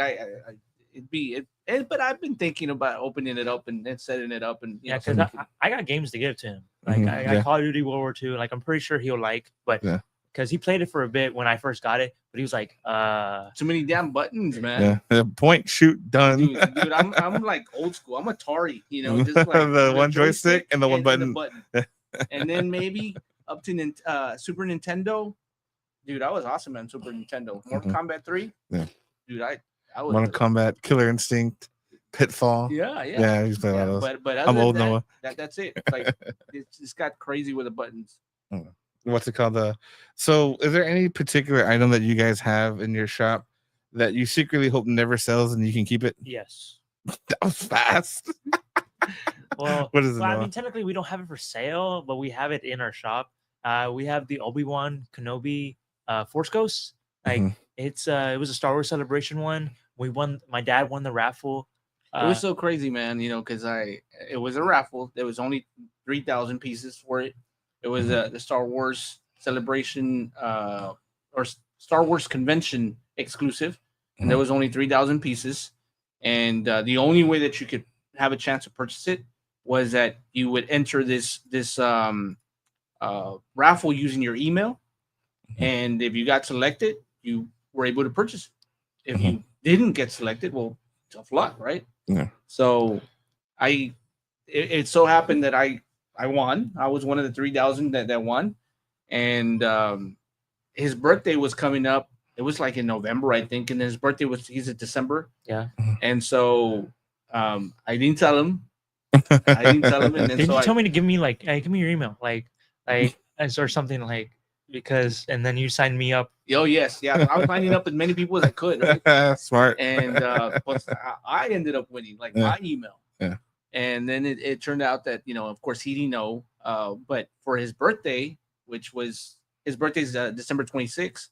but I've been thinking about opening it up and setting it up, and you Yeah, know, so because we could- I got games to give to him. Like Mhm, I got yeah. Call of Duty World War II. Like I'm pretty sure he'll like, but Yeah. because he played it for a bit when I first got it, but he was like, too many damn buttons, man. Yeah. Point, shoot, done. Dude, I'm like old school. I'm Atari, just like The one joystick and the one button. and then maybe up to Super Nintendo. Dude, I was awesome on Super Nintendo. Mortal Kombat 3. Yeah. Dude, I was Mortal Kombat, Killer Instinct, Pitfall. Yeah. Yeah, I used to play a lot of those. But I'm other old, than Noah. that's it. Like it's got crazy with the buttons. What's it called? So is there any particular item that you guys have in your shop that you secretly hope never sells and you can keep it? yes. That was fast. Well, What is it, I Noah? mean, technically we don't have it for sale, but we have it in our shop. We have the Obi-Wan Kenobi Force Ghost. Like Mhm. it was a Star Wars Celebration one. My dad won the raffle. It was so crazy, man. Because it was a raffle. There was only 3,000 pieces for it. It was the Star Wars Celebration or Star Wars Convention exclusive, and there was only 3,000 pieces. And the only way that you could have a chance to purchase it was that you would enter this raffle using your email, and if you got selected, you were able to purchase it. If you didn't get selected, well, tough luck, right? Yeah. So it so happened that I won. I was one of the 3,000 that won, and his birthday was coming up. It was like in November, I think, and his birthday he's in December. Yeah. And so I didn't tell him. And then Didn't so you I, tell me to give me like, hey, give me your email, like or something like because and then you signed me up. oh yes, yeah. I was signing up as many people as I could, right? Smart. And plus I ended up winning, like Yeah. my email. Yeah. And then it turned out that of course he didn't know. But for his birthday, his birthday's December 26th,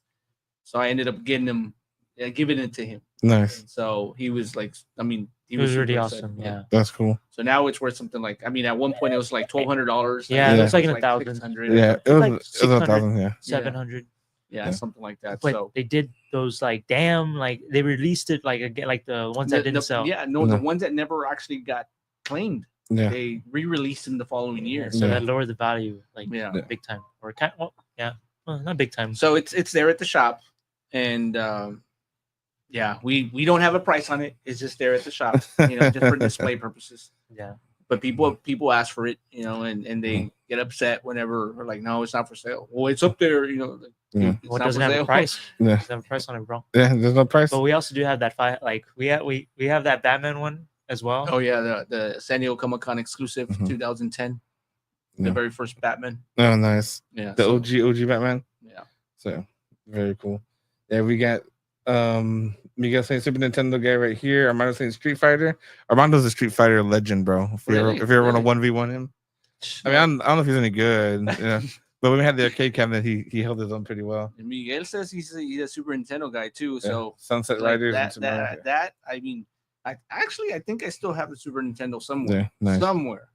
so I ended up giving it to him. Nice. And so he was like, he It was super really excited. awesome. Yeah. That's cool. So now it's worth something like, at one point it was like $1,200. Yeah, it was like in 1,000. 600. Yeah, it was, Like it was 600. 1,000. Yeah. 700. Yeah, something like that. But So they did those like they released it like again like the ones that didn't sell. Yeah, no, No. the ones that never actually got claimed, Yeah. they re-released them the following year. So Yeah. that lowered the value like Yeah. big time. Or not big time. So it's there at the shop, and yeah, we don't have a price on it. It's just there at the shop, just for display purposes. Yeah. But people ask for it, and they get upset whenever we're like, no, it's not for sale. Well, it's up there, Yeah. It's What not doesn't for have a sale. price? Yeah. Doesn't have a price on it, bro. Yeah, there's no price. But we also do have that we have that Batman one as well. Oh yeah, the San Diego Comic Con exclusive, Mhm. 2010, Yeah. the very first Batman. Oh, nice. Yeah, The so- OG Batman. Yeah. So very cool. Yeah, we got Miguel saying Super Nintendo guy right here. Armando saying Street Fighter. Armando's a Street Fighter legend, bro. If you Really? ever want to Really? 1v1 him. I mean, I don't know if he's any good. Yeah. But when we had the arcade cabinet, he held his own pretty well. And Miguel says he's a Super Nintendo guy too. Yeah. So Sunset like, Riders and that, Super Mario. that I mean, I think I still have a Super Nintendo somewhere. Yeah, nice. Somewhere.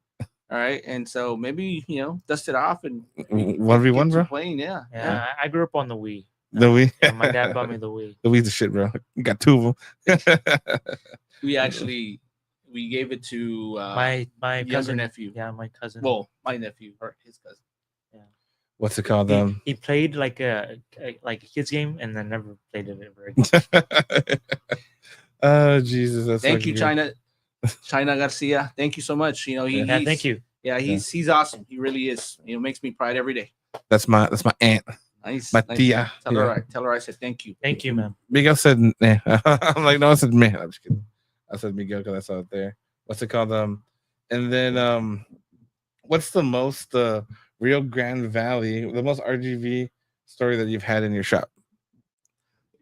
All right, and so maybe dust it off and 1v1, get bro. to playing. Yeah, Yeah, I grew up on the Wii. The Wii. Yeah, my dad bought me the Wii. The Wii's the shit, bro. You got two of them. We gave it to My younger cousin nephew. Yeah, my cousin. Well, my nephew or his cousin. What's it called? he played like a kids game and then never played it ever again. Oh Jesus! That's Thank so you, good. China Garcia. Thank you so much. Yeah, he's, thank you. Yeah, he's awesome. He really is. Makes me pride every day. That's my aunt. Nice. My nice. tia. Tell her I said thank you. Thank you, man. Miguel said, nah. I'm like, no, I said, man. I'm just kidding. I said Miguel because I saw it there. What's it called? And then what's the most Rio Grande Valley, the most RGV story that you've had in your shop?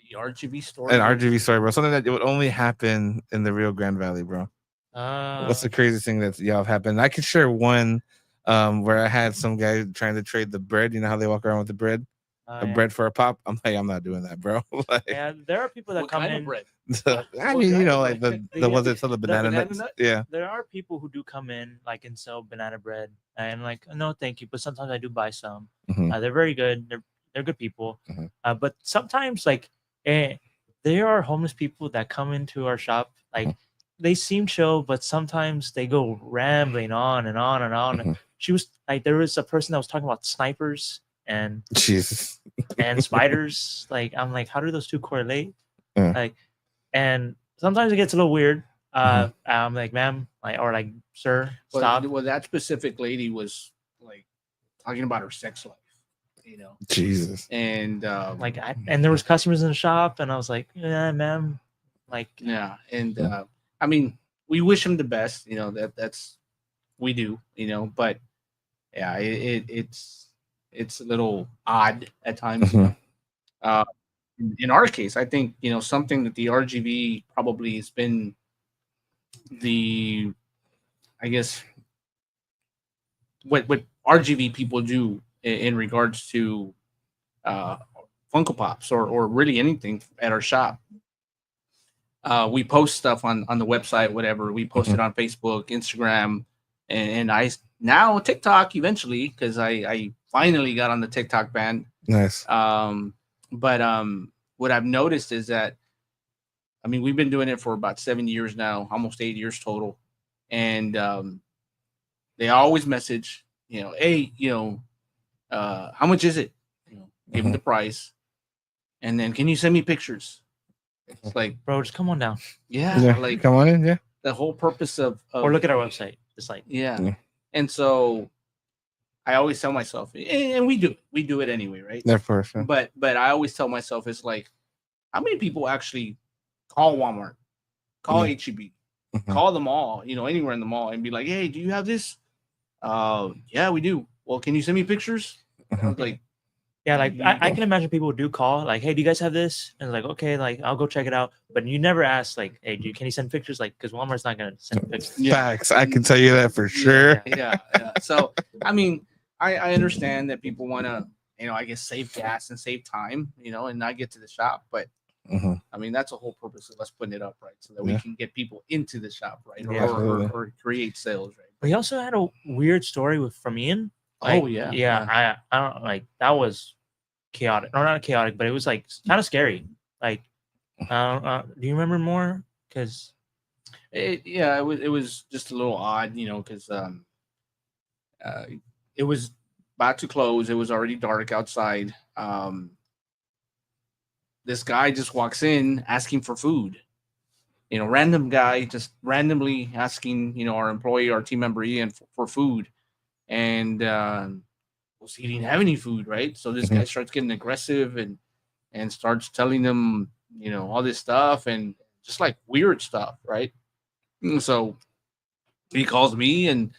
The RGV story. An RGV story, bro. Something that would only happen in the Rio Grande Valley, bro. What's the craziest thing that y'all have happened? I could share one where I had some guy trying to trade the bread. You know how they walk around with the bread? Yeah. Bread for a pop. I'm like, I'm not doing that, bro. Like, Yeah, there are people that What come kind in. of bread? I What mean, kind you know, of like bread? the ones that sell the banana banana nuts. nut? Yeah. There are people who do come in like and sell banana bread and like no thank you, but sometimes I do buy some. Mhm. They're very good. They're good people. Mhm. But sometimes like there are homeless people that come into our shop like they seem chill, but sometimes they go rambling on and on and on. Mhm. She was like there was a person that was talking about snipers and Jesus. and spiders. Like I'm like, how do those two correlate? Yeah. Like, and sometimes it gets a little weird. I'm like, ma'am, or like, sir, stop. Well, that specific lady was like talking about her sex life, Jesus. and Like, and there was customers in the shop, and I was like, yeah, ma'am, like, yeah, and I mean, we wish him the best, that's we do, but yeah, it's a little odd at times. Mhm. In our case, I think something that the RGV probably has been I guess what RGV people do in regards to Funko Pops or really anything at our shop. We post stuff on the website, whatever. We post it on Facebook, Instagram, and I now TikTok eventually because I finally got on the TikTok band. Nice. But what I've noticed is that, I mean, we've been doing it for about 7 years now, almost 8 years total. And they always message, hey, how much is it? Give them the price. And then, can you send me pictures? It's like, bro, just come on down, Yeah. like Come on in. Yeah. the whole purpose of or look at our website. It's like, yeah. And so I always tell myself, and we do it anyway, right? Of course. Yeah. But I always tell myself, it's like, how many people actually call Walmart, call HEB, call them all, anywhere in the mall, and be like, hey, do you have this? Yeah, we do. Well, can you send me pictures? I was like, yeah, like I can imagine people do call like, hey, do you guys have this? And like, okay, like I'll go check it out. But you never ask like, hey, can you send pictures? Like, because Walmart's not gonna send pictures. Facts. I can tell you that for sure. Yeah. So, I mean, I understand that people want to, I guess save gas and save time, and not get to the shop. But I mean, that's the whole purpose of us putting it up, right? So that we can get people into the shop, right? Yeah. Or create sales, right? But he also had a weird story from Ian. Oh, Like, yeah. yeah. I don't like that was chaotic. No, not chaotic, but it was like kind of scary. Like, do you remember more? Because It was just a little odd, because it was about to close. It was already dark outside. This guy just walks in asking for food. Random guy just randomly asking, our employee, our team member Ian for food. And well, so he didn't have any food, right? So this guy starts getting aggressive and starts telling them, all this stuff and just like weird stuff, right? And so he calls me, and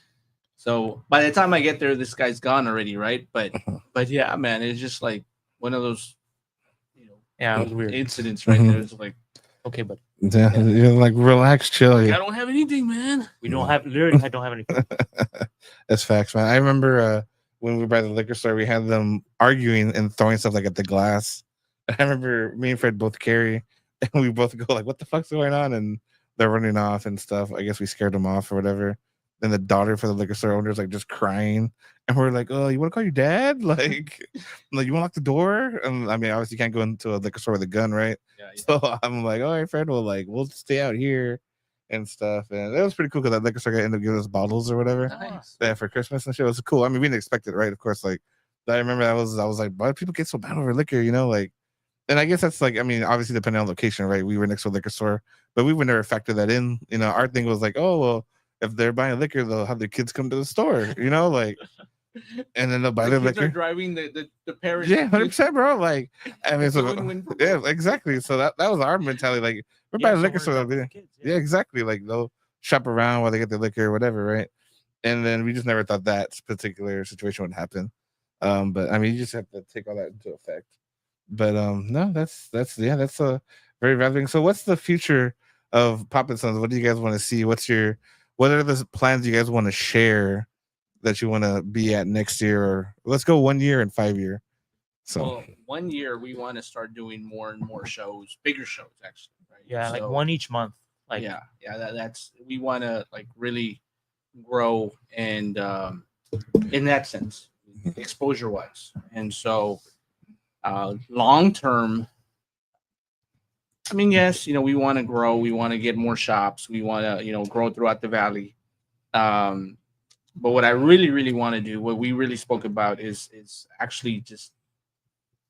so by the time I get there, this guy's gone already, right? But yeah, man, it's just like one of those, Yeah, it was weird. incidents right there. It's like, okay, but Yeah, you're like relax, chill. I don't have anything, man. We don't have literally. I don't have any. That's facts, man. I remember when we were by the liquor store, we had them arguing and throwing stuff like at the glass. I remember me and Fred both carry, and we both go like, "What the fuck's going on?" And they're running off and stuff. I guess we scared them off or whatever. Then the daughter for the liquor store owner is like just crying, and we're like, "Oh, you want to call your dad? Like you want to lock the door?" And I mean, obviously, you can't go into a liquor store with a gun, right? Yeah. So I'm like, "All right, Fred, we'll stay out here and stuff." And that was pretty cool because that liquor store ended up giving us bottles or whatever. Nice. Yeah, for Christmas and shit. It was cool. I mean, we didn't expect it, right? Of course, like I remember I was like, why do people get so bad over liquor? Like, and I guess that's like, I mean, obviously depending on location, right? We were next to a liquor store, but we would never factor that in. Our thing was like, oh well, if they're buying liquor, they'll have their kids come to the store, like, and then they'll buy their Kids are liquor. driving the parents. Yeah, 100%, bro. Like, I mean, It's a so win-win for yeah, both. exactly. So that was our mentality. Like, we're Yeah, buying so liquor we're store. done with Yeah. the kids, Yeah, exactly. Like they'll shop around while they get their liquor or whatever, right? And then we just never thought that particular situation would happen. But I mean, you just have to take all that into effect. But no, that's a very valid thing. So what's the future of Pop and Sons? What do you guys want to see? What are the plans you guys want to share that you want to be at next year? Or let's go 1 year and 5 year. So Well, 1 year we want to start doing more and more shows, bigger shows, actually. Right? Yeah, like So, one each month. Like yeah, that's we want to like really grow and in that sense, exposure wise. And so long term, I mean, yes, we want to grow, we want to get more shops, we want to grow throughout the valley. But what I really, really want to do, what we really spoke about, is actually just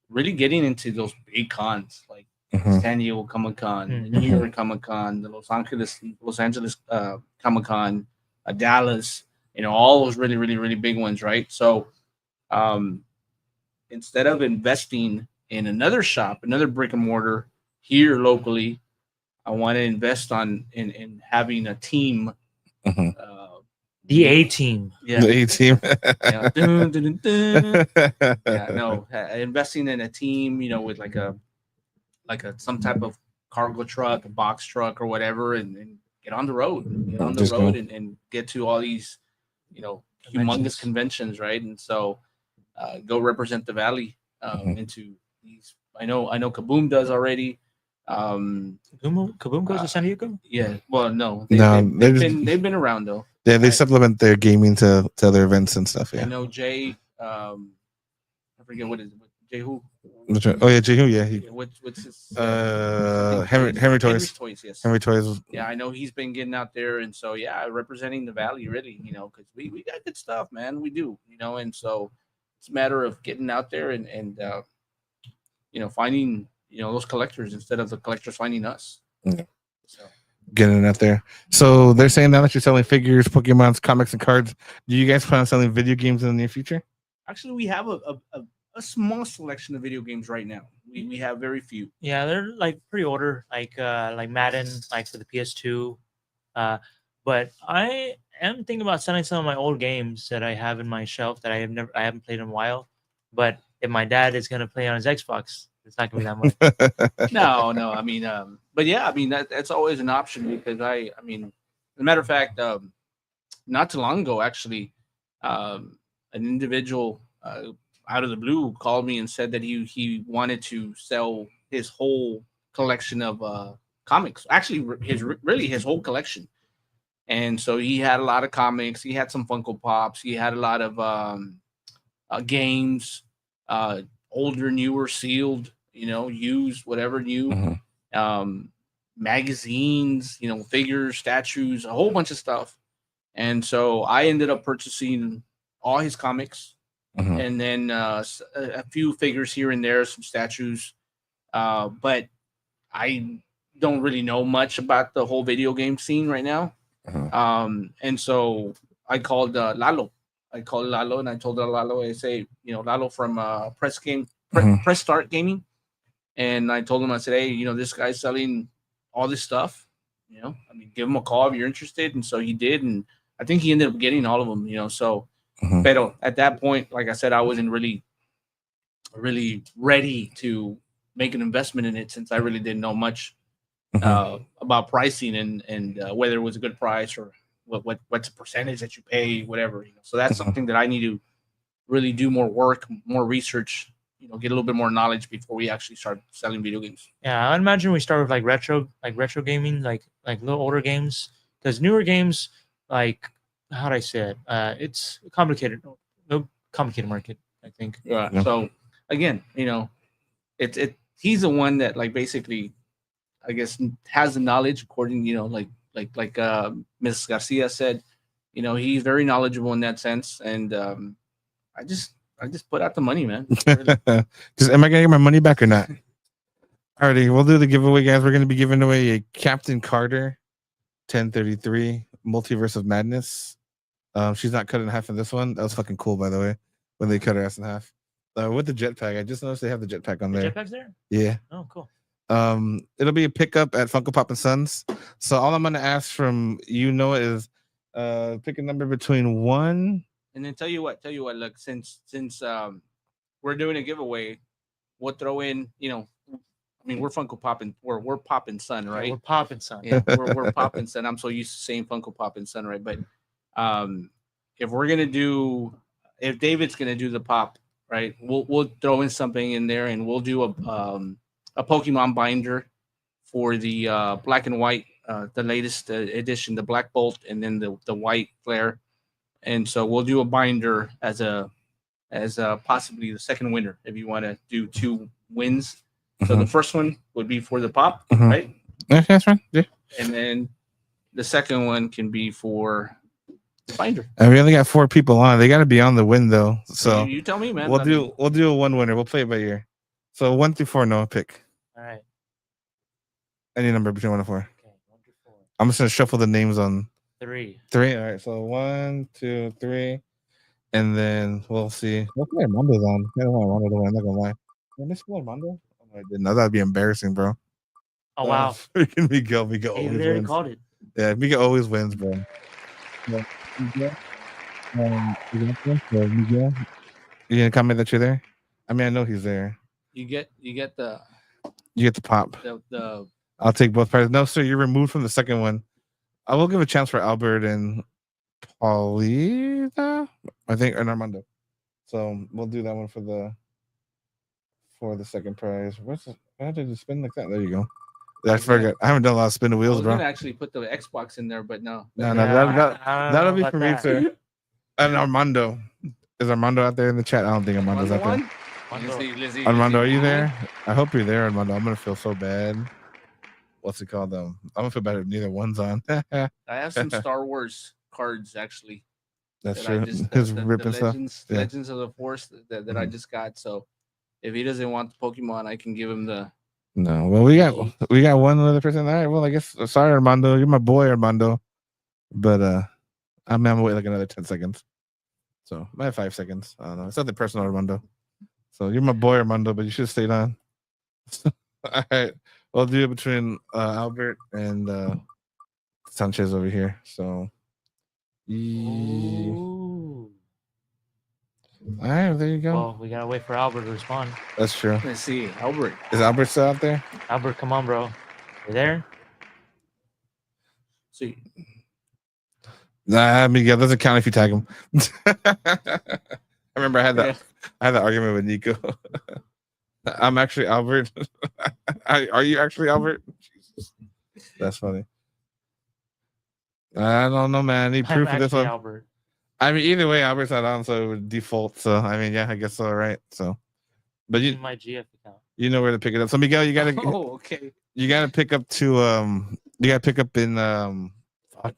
really getting into those big cons like San Diego Comic Con, New York Comic Con, the Los Angeles Comic Con, Dallas, all those really, really, really big ones, right? So instead of investing in another shop, another brick and mortar here locally, I want to invest in having a team. the A team. Yeah. the A team. Yeah. Dun, dun, dun, dun. Yeah, no, investing in a team, with like a some type of cargo truck, a box truck, or whatever, and get on the road, Just go. and get to all these, humongous conventions, right? And so, go represent the valley into these. I know Kaboom does already. Kaboom goes to San Diego. Yeah. Well, no, they've been around though. Yeah, they supplement their gaming to other events and stuff. I Yeah. know Jay. I forget what is it. Jay who? Oh yeah, Jehu. Yeah. What's his? Henry Toys. Toys. Yes. Henry Toys. Yeah, I know he's been getting out there, and so yeah, representing the valley really, because we got good stuff, man. We do, and so it's a matter of getting out there and finding those collectors instead of the collectors finding us. Yeah. So Getting it out there. So they're saying now that you're selling figures, Pokemons, comics, and cards, do you guys plan on selling video games in the near future? actually, we have a small selection of video games right now. We have very few. Yeah, they're like pretty older, like Madden, like for the PS2. But I am thinking about selling some of my old games that I have in my shelf that I haven't played in a while. But if my dad is gonna play on his Xbox, it's not gonna be that much. No, I mean, but yeah, I mean that's always an option because I mean, as a matter of fact, not too long ago, actually, an individual out of the blue called me and said that he wanted to sell his whole collection of comics. Actually, his whole collection. And so he had a lot of comics. He had some Funko Pops. He had a lot of games, older, newer, sealed, used, whatever new, magazines, figures, statues, a whole bunch of stuff. And so I ended up purchasing all his comics and then a few figures here and there, some statues. But I don't really know much about the whole video game scene right now. And so I called Lalo I called Lalo and I told Lalo, I say, Lalo from Mhm. Press Start Gaming, and I told him, I said, hey, this guy's selling all this stuff. Give him a call if you're interested. And so he did, and I think he ended up getting all of them. So, Mhm. but at that point, like I said, I wasn't really ready to make an investment in it since I really didn't know much about pricing and whether it was a good price or what's the percentage that you pay, whatever. So that's something that I need to really do more work, more research, get a little bit more knowledge before we actually start selling video games. Yeah, I imagine we start with like retro gaming, like little older games, because newer games, like how do I say it? It's complicated. No complicated market, I think. Yeah. Yeah. So again, he's the one that like basically, I guess, has the knowledge according, like Ms. Garcia said, he's very knowledgeable in that sense, and I just put out the money, man. Really. Am I gonna get my money back or not? Alrighty, we'll do the giveaway, guys. We're gonna be giving away a Captain Carter 1033 Multiverse of Madness. She's not cut in half in this one. That was fucking cool, by the way, when they cut her ass in half. With the jetpack, I just noticed they have the jetpack on The there. jetpack's there? Yeah. Oh, cool. It'll be a pickup at Funko Pop and Sons. So all I'm gonna ask from is pick a number between 1. And then tell you what, look, since we're doing a giveaway, we'll throw in, we're Funko Poppin', we're Poppin' Son, right? We're popping, son. Yeah, we're Poppin' Son. I'm so used to saying Funko Poppin' Son, right? But if David's gonna do the pop, right, we'll throw in something in there, and we'll do a Pokemon binder for the black and white, the latest edition, the Black Bolt, and then the white flare. And so we'll do a binder as possibly the second winner if you want to do 2 wins. So the first one would be for the pop, right? Yeah, that's right. Yeah. And then the second one can be for the binder. And we only got 4 people on. They got to be on the win though. So you tell me, man. We'll do a 1 winner. We'll play it by ear. So 1 through 4, Noah, pick All right. any number between 1 and 4. Okay. 1 through 4. I'm just gonna shuffle the names on 3. 3. All right. So 1, 2, 3, and then we'll see. What kind of Armando's on? I don't want Armando to win. I'm not gonna lie. Did I miss Armando? Oh, I didn't. That'd be embarrassing, bro. Oh, wow. Freaking Miguel. Hey, always you literally wins. called it. Yeah, Miguel always wins, bro. Yeah. Miguel. You gonna comment that you're there? I mean, I know he's there. You get the You get the pop. the I'll take both parties. No, sir, you're removed from the second one. I will give a chance for Albert and Paulita, I think, and Armando. So we'll do that one for the second prize. Why did you spin like that? There you go. I forgot. I haven't done a lot of spin the I wheels, was bro. gonna actually put the Xbox in there, but no. No, I that'll don't be know for about me, that. sir. And Armando. Is Armando out there in the chat? I don't think Armando's out there. Armando, are you there? I hope you're there, Armando. I'm gonna feel so bad. What's it called? I'm gonna feel bad if neither one's on. I have some Star Wars cards actually. That's that I true. just- His the ripping stuff. Yeah. Legends of the Force that I just got. So if he doesn't want the Pokemon, I can give him the. No, well, we got one other person. All right, well, I guess sorry, Armando. You're my boy, Armando. But I'm gonna wait like another 10 seconds. So I have 5 seconds. I don't know. It's nothing personal, Armando. So you're my boy, Armando, but you should have stayed on. All right. We'll do it between Albert and Sanchez over here. So Ooh. all right, there you go. Well, we gotta wait for Albert to respond. That's true. Let's see, Albert. Is Albert still out there? Albert, come on, bro. You there? See, Nah, Miguel doesn't count if you tag him. I remember I had that argument with Nico. I'm actually Albert. Are you actually Albert? Jesus. That's funny. I don't know, man. I need I'm proof of this actually one. Albert. I mean, either way, Albert's not on, so it would default. So I mean, yeah, I guess so, right? So, but In my GF account. you know where to pick it up. So Miguel, you gotta oh, okay. you gotta pick up to you gotta pick up in At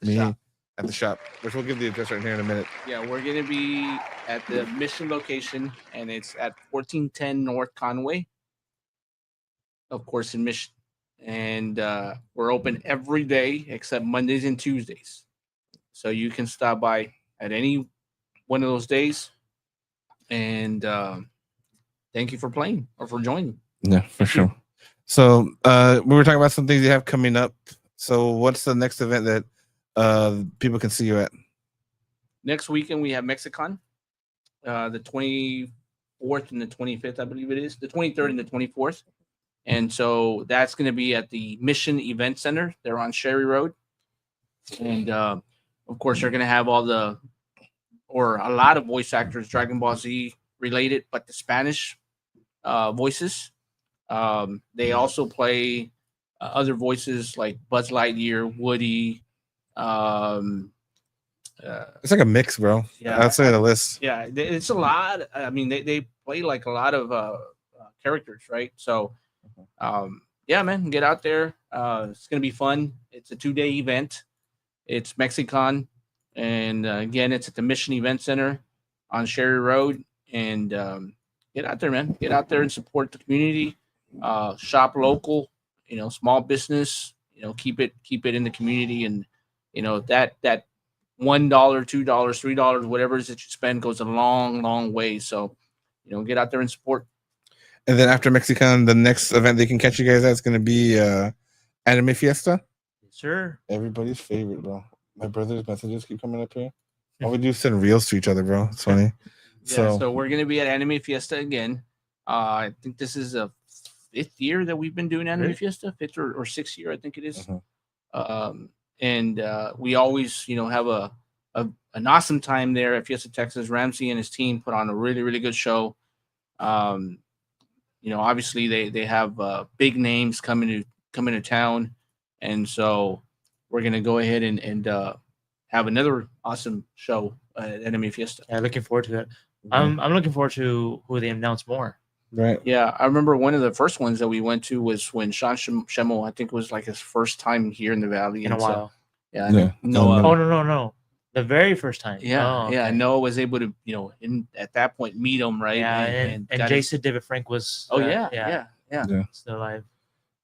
the shop. at the shop, which we'll give the address right here in a minute. Yeah, we're gonna be at the Mission location, and it's at 1410 North Conway, of course, in Mission. And we're open every day except Mondays and Tuesdays, so you can stop by at any one of those days. And thank you for playing or for joining. Yeah, for sure. So we were talking about some things you have coming up. So what's the next event that people can see you at? Next weekend we have Mexicon, the 24th and the 25th, I believe it is, the 23rd and the 24th. And so that's going to be at the Mission Event Center. They're on Sherry Road. And of course, they're going to have a lot of voice actors, Dragon Ball Z related, but the Spanish voices. They also play other voices like Buzz Lightyear, Woody. It's like a mix, bro. Yeah. I'll say the list. Yeah, it's a lot. I mean, they play like a lot of characters, right? So, yeah, man, get out there. It's gonna be fun. It's a 2-day event. It's Mexicon, and again, it's at the Mission Event Center on Sherry Road. And get out there, man. Get out there and support the community. Shop local. Small business. Keep it in the community, and that $1, $2, $3, whatever it is that you spend goes a long, long way. So, get out there and support. And then after Mexicon, the next event they can catch you guys at is going to be Anime Fiesta. Sure. Everybody's favorite, bro. My brother's messages keep coming up here. All we do is send reels to each other, bro. It's funny. Yeah, so we're going to be at Anime Fiesta again. I think this is a 5th year that we've been doing Anime Fiesta, 5th or 6th year, I think it is. And we always, have an awesome time there at Fiesta Texas. Ramsey and his team put on a really, really good show. Obviously they have big names coming to town, and so we're gonna go ahead and have another awesome show at Anime Fiesta. Yeah, looking forward to it. I'm looking forward to who they announce more. Right. Yeah, I remember one of the first ones that we went to was when Sean Schemmel, I think, was like his first time here in the Valley In a while. Yeah. Yeah. No. The very first time. Yeah, Oh, yeah. okay. Noah was able to, at that point, meet him, right? Yeah, and got Jason David Frank was. Oh yeah. Still alive.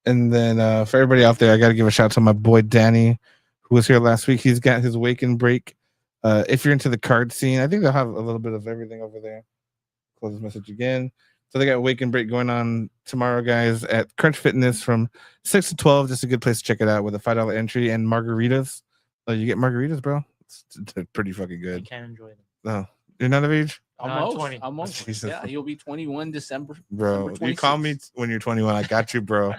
And then for everybody out there, I got to give a shout out to my boy Danny, who was here last week. He's got his Wake and Break. If you're into the card scene, I think they'll have a little bit of everything over there. Close this message again. So they got Wake and Break going on tomorrow, guys, at Crunch Fitness from 6 to 12. Just a good place to check it out with a $5 entry and margaritas. You get margaritas, bro. It's pretty fucking good. You can't enjoy them. No, you're not of age, Almost. 20. Almost. Jesus. Yeah, you'll be 21 December. bro. December You call me 26th. when you're 21. I got you, bro.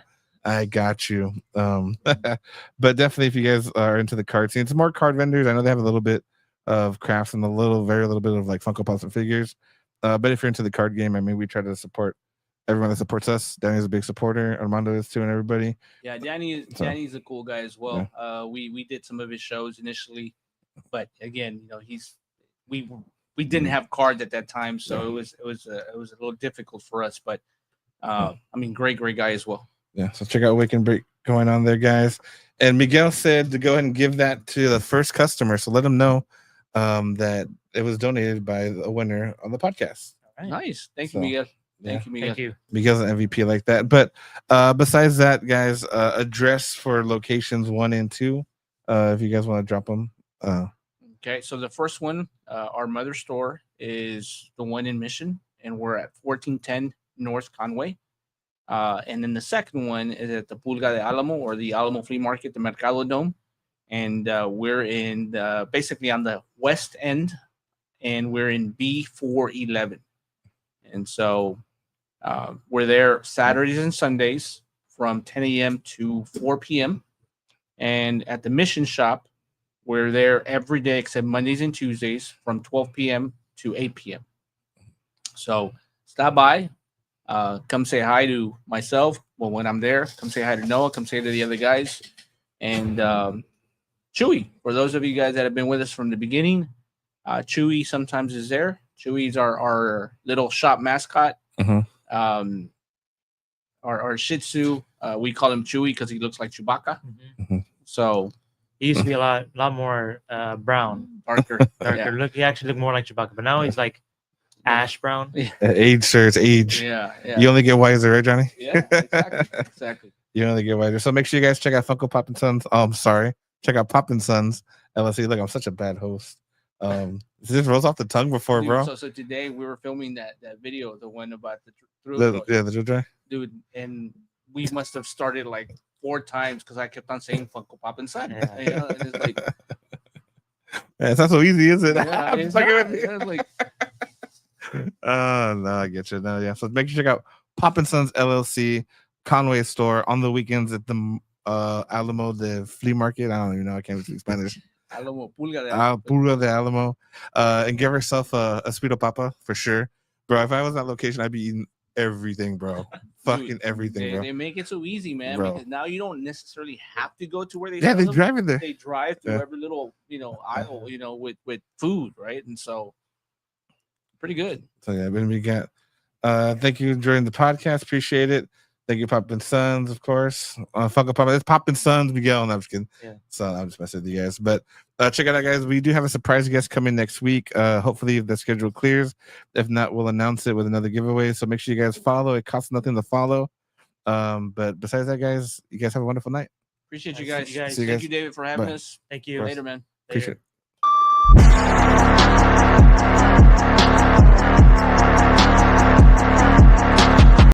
I got you. But definitely, if you guys are into the card scene, it's more card vendors. I know they have a little bit of crafts and very little bit of like Funko Pops and figures. But if you're into the card game, I mean, we try to support everyone that supports us. Danny's a big supporter. Armando is too, and everybody. Yeah, Danny's a cool guy as well. We did some of his shows initially, but again, we didn't have cards at that time, so it was a little difficult for us. But I mean, great guy as well. Yeah, so check out Wake and Break going on there, guys. And Miguel said to go ahead and give that to the first customer. So let them know that it was donated by a winner on the podcast. All right. Nice. Thank So, you, Miguel. yeah. Thank you, Miguel. Thank you. Miguel's an MVP like that. But besides that, guys, address for locations 1 and 2. If you guys want to drop them. Okay, so the first one, our mother store is the one in Mission, and we're at 1410 North Conway. And then the second one is at the Pulga de Alamo, or the Alamo Flea Market, the Mercado Dome. And we're in basically on the west end, and we're in B411. And so we're there Saturdays and Sundays from 10 a.m. to 4 p.m. And at the Mission Shop, we're there every day except Mondays and Tuesdays from 12 p.m. to 8 p.m. So stop by. Come say hi to myself. Well, when I'm there, come say hi to Noah. Come say hi to the other guys. And Chewy, for those of you guys that have been with us from the beginning, Chewy sometimes is there. Chewy's our little shop mascot. Mm-hmm. Our Shih Tzu, we call him Chewy because he looks like Chewbacca. Mm-hmm. So He used to be a lot more brown, darker. darker. Look, he actually looked more like Chewbacca, but now he's like ash brown. Age, sir. It's age. Yeah. You only get wiser, right, Johnny? Yeah, exactly. You only get wiser. So make sure you guys check out Funko Pop and Sons. Oh, I'm sorry. Check out Pop and Sons LLC. Look, I'm such a bad host. It just rolls off the tongue before, Dude, bro. So today we were filming that video, the one about the thrill The joy, drill dry. dude, and we must have started like 4 times because I kept on saying Funko Pop and Son. Yeah. You know, and it's like, Yeah, it's not so easy, is it? yeah, I'm it's fucking not. with you. It's like, No, I get you. No, yeah. So make sure you check out Pop and Sons LLC Conway store on the weekends at the Alamo, the flea market. I don't even know. I can't speak Spanish. Alamo, Pulga de Pura de Alamo, and give herself a Speedo Papa for sure, bro. If I was at that location, I'd be eating everything, bro. Fucking everything, bro. They make it so easy, man, Bro. because now you don't necessarily have to go to where they Yeah, sell they them. drive it there. They drive through Yeah. every little, aisle, with food, right? And so pretty good. So yeah, then we got. Thank you during the podcast. Appreciate it. Thank you, Pop and Sons, of course. Funko Pop. It's Pop and Sons, Miguel. No, I'm just kidding. Yeah. So I'm just messing with you guys. But check it out, guys. We do have a surprise guest coming next week. Hopefully, if the schedule clears. If not, we'll announce it with another giveaway. So make sure you guys follow. It costs nothing to follow. But besides that, guys, you guys have a wonderful night. Appreciate you Nice to guys. see you guys. See you Thank guys. you, David, for having Bye. us. Thank you. Later, man. Appreciate it.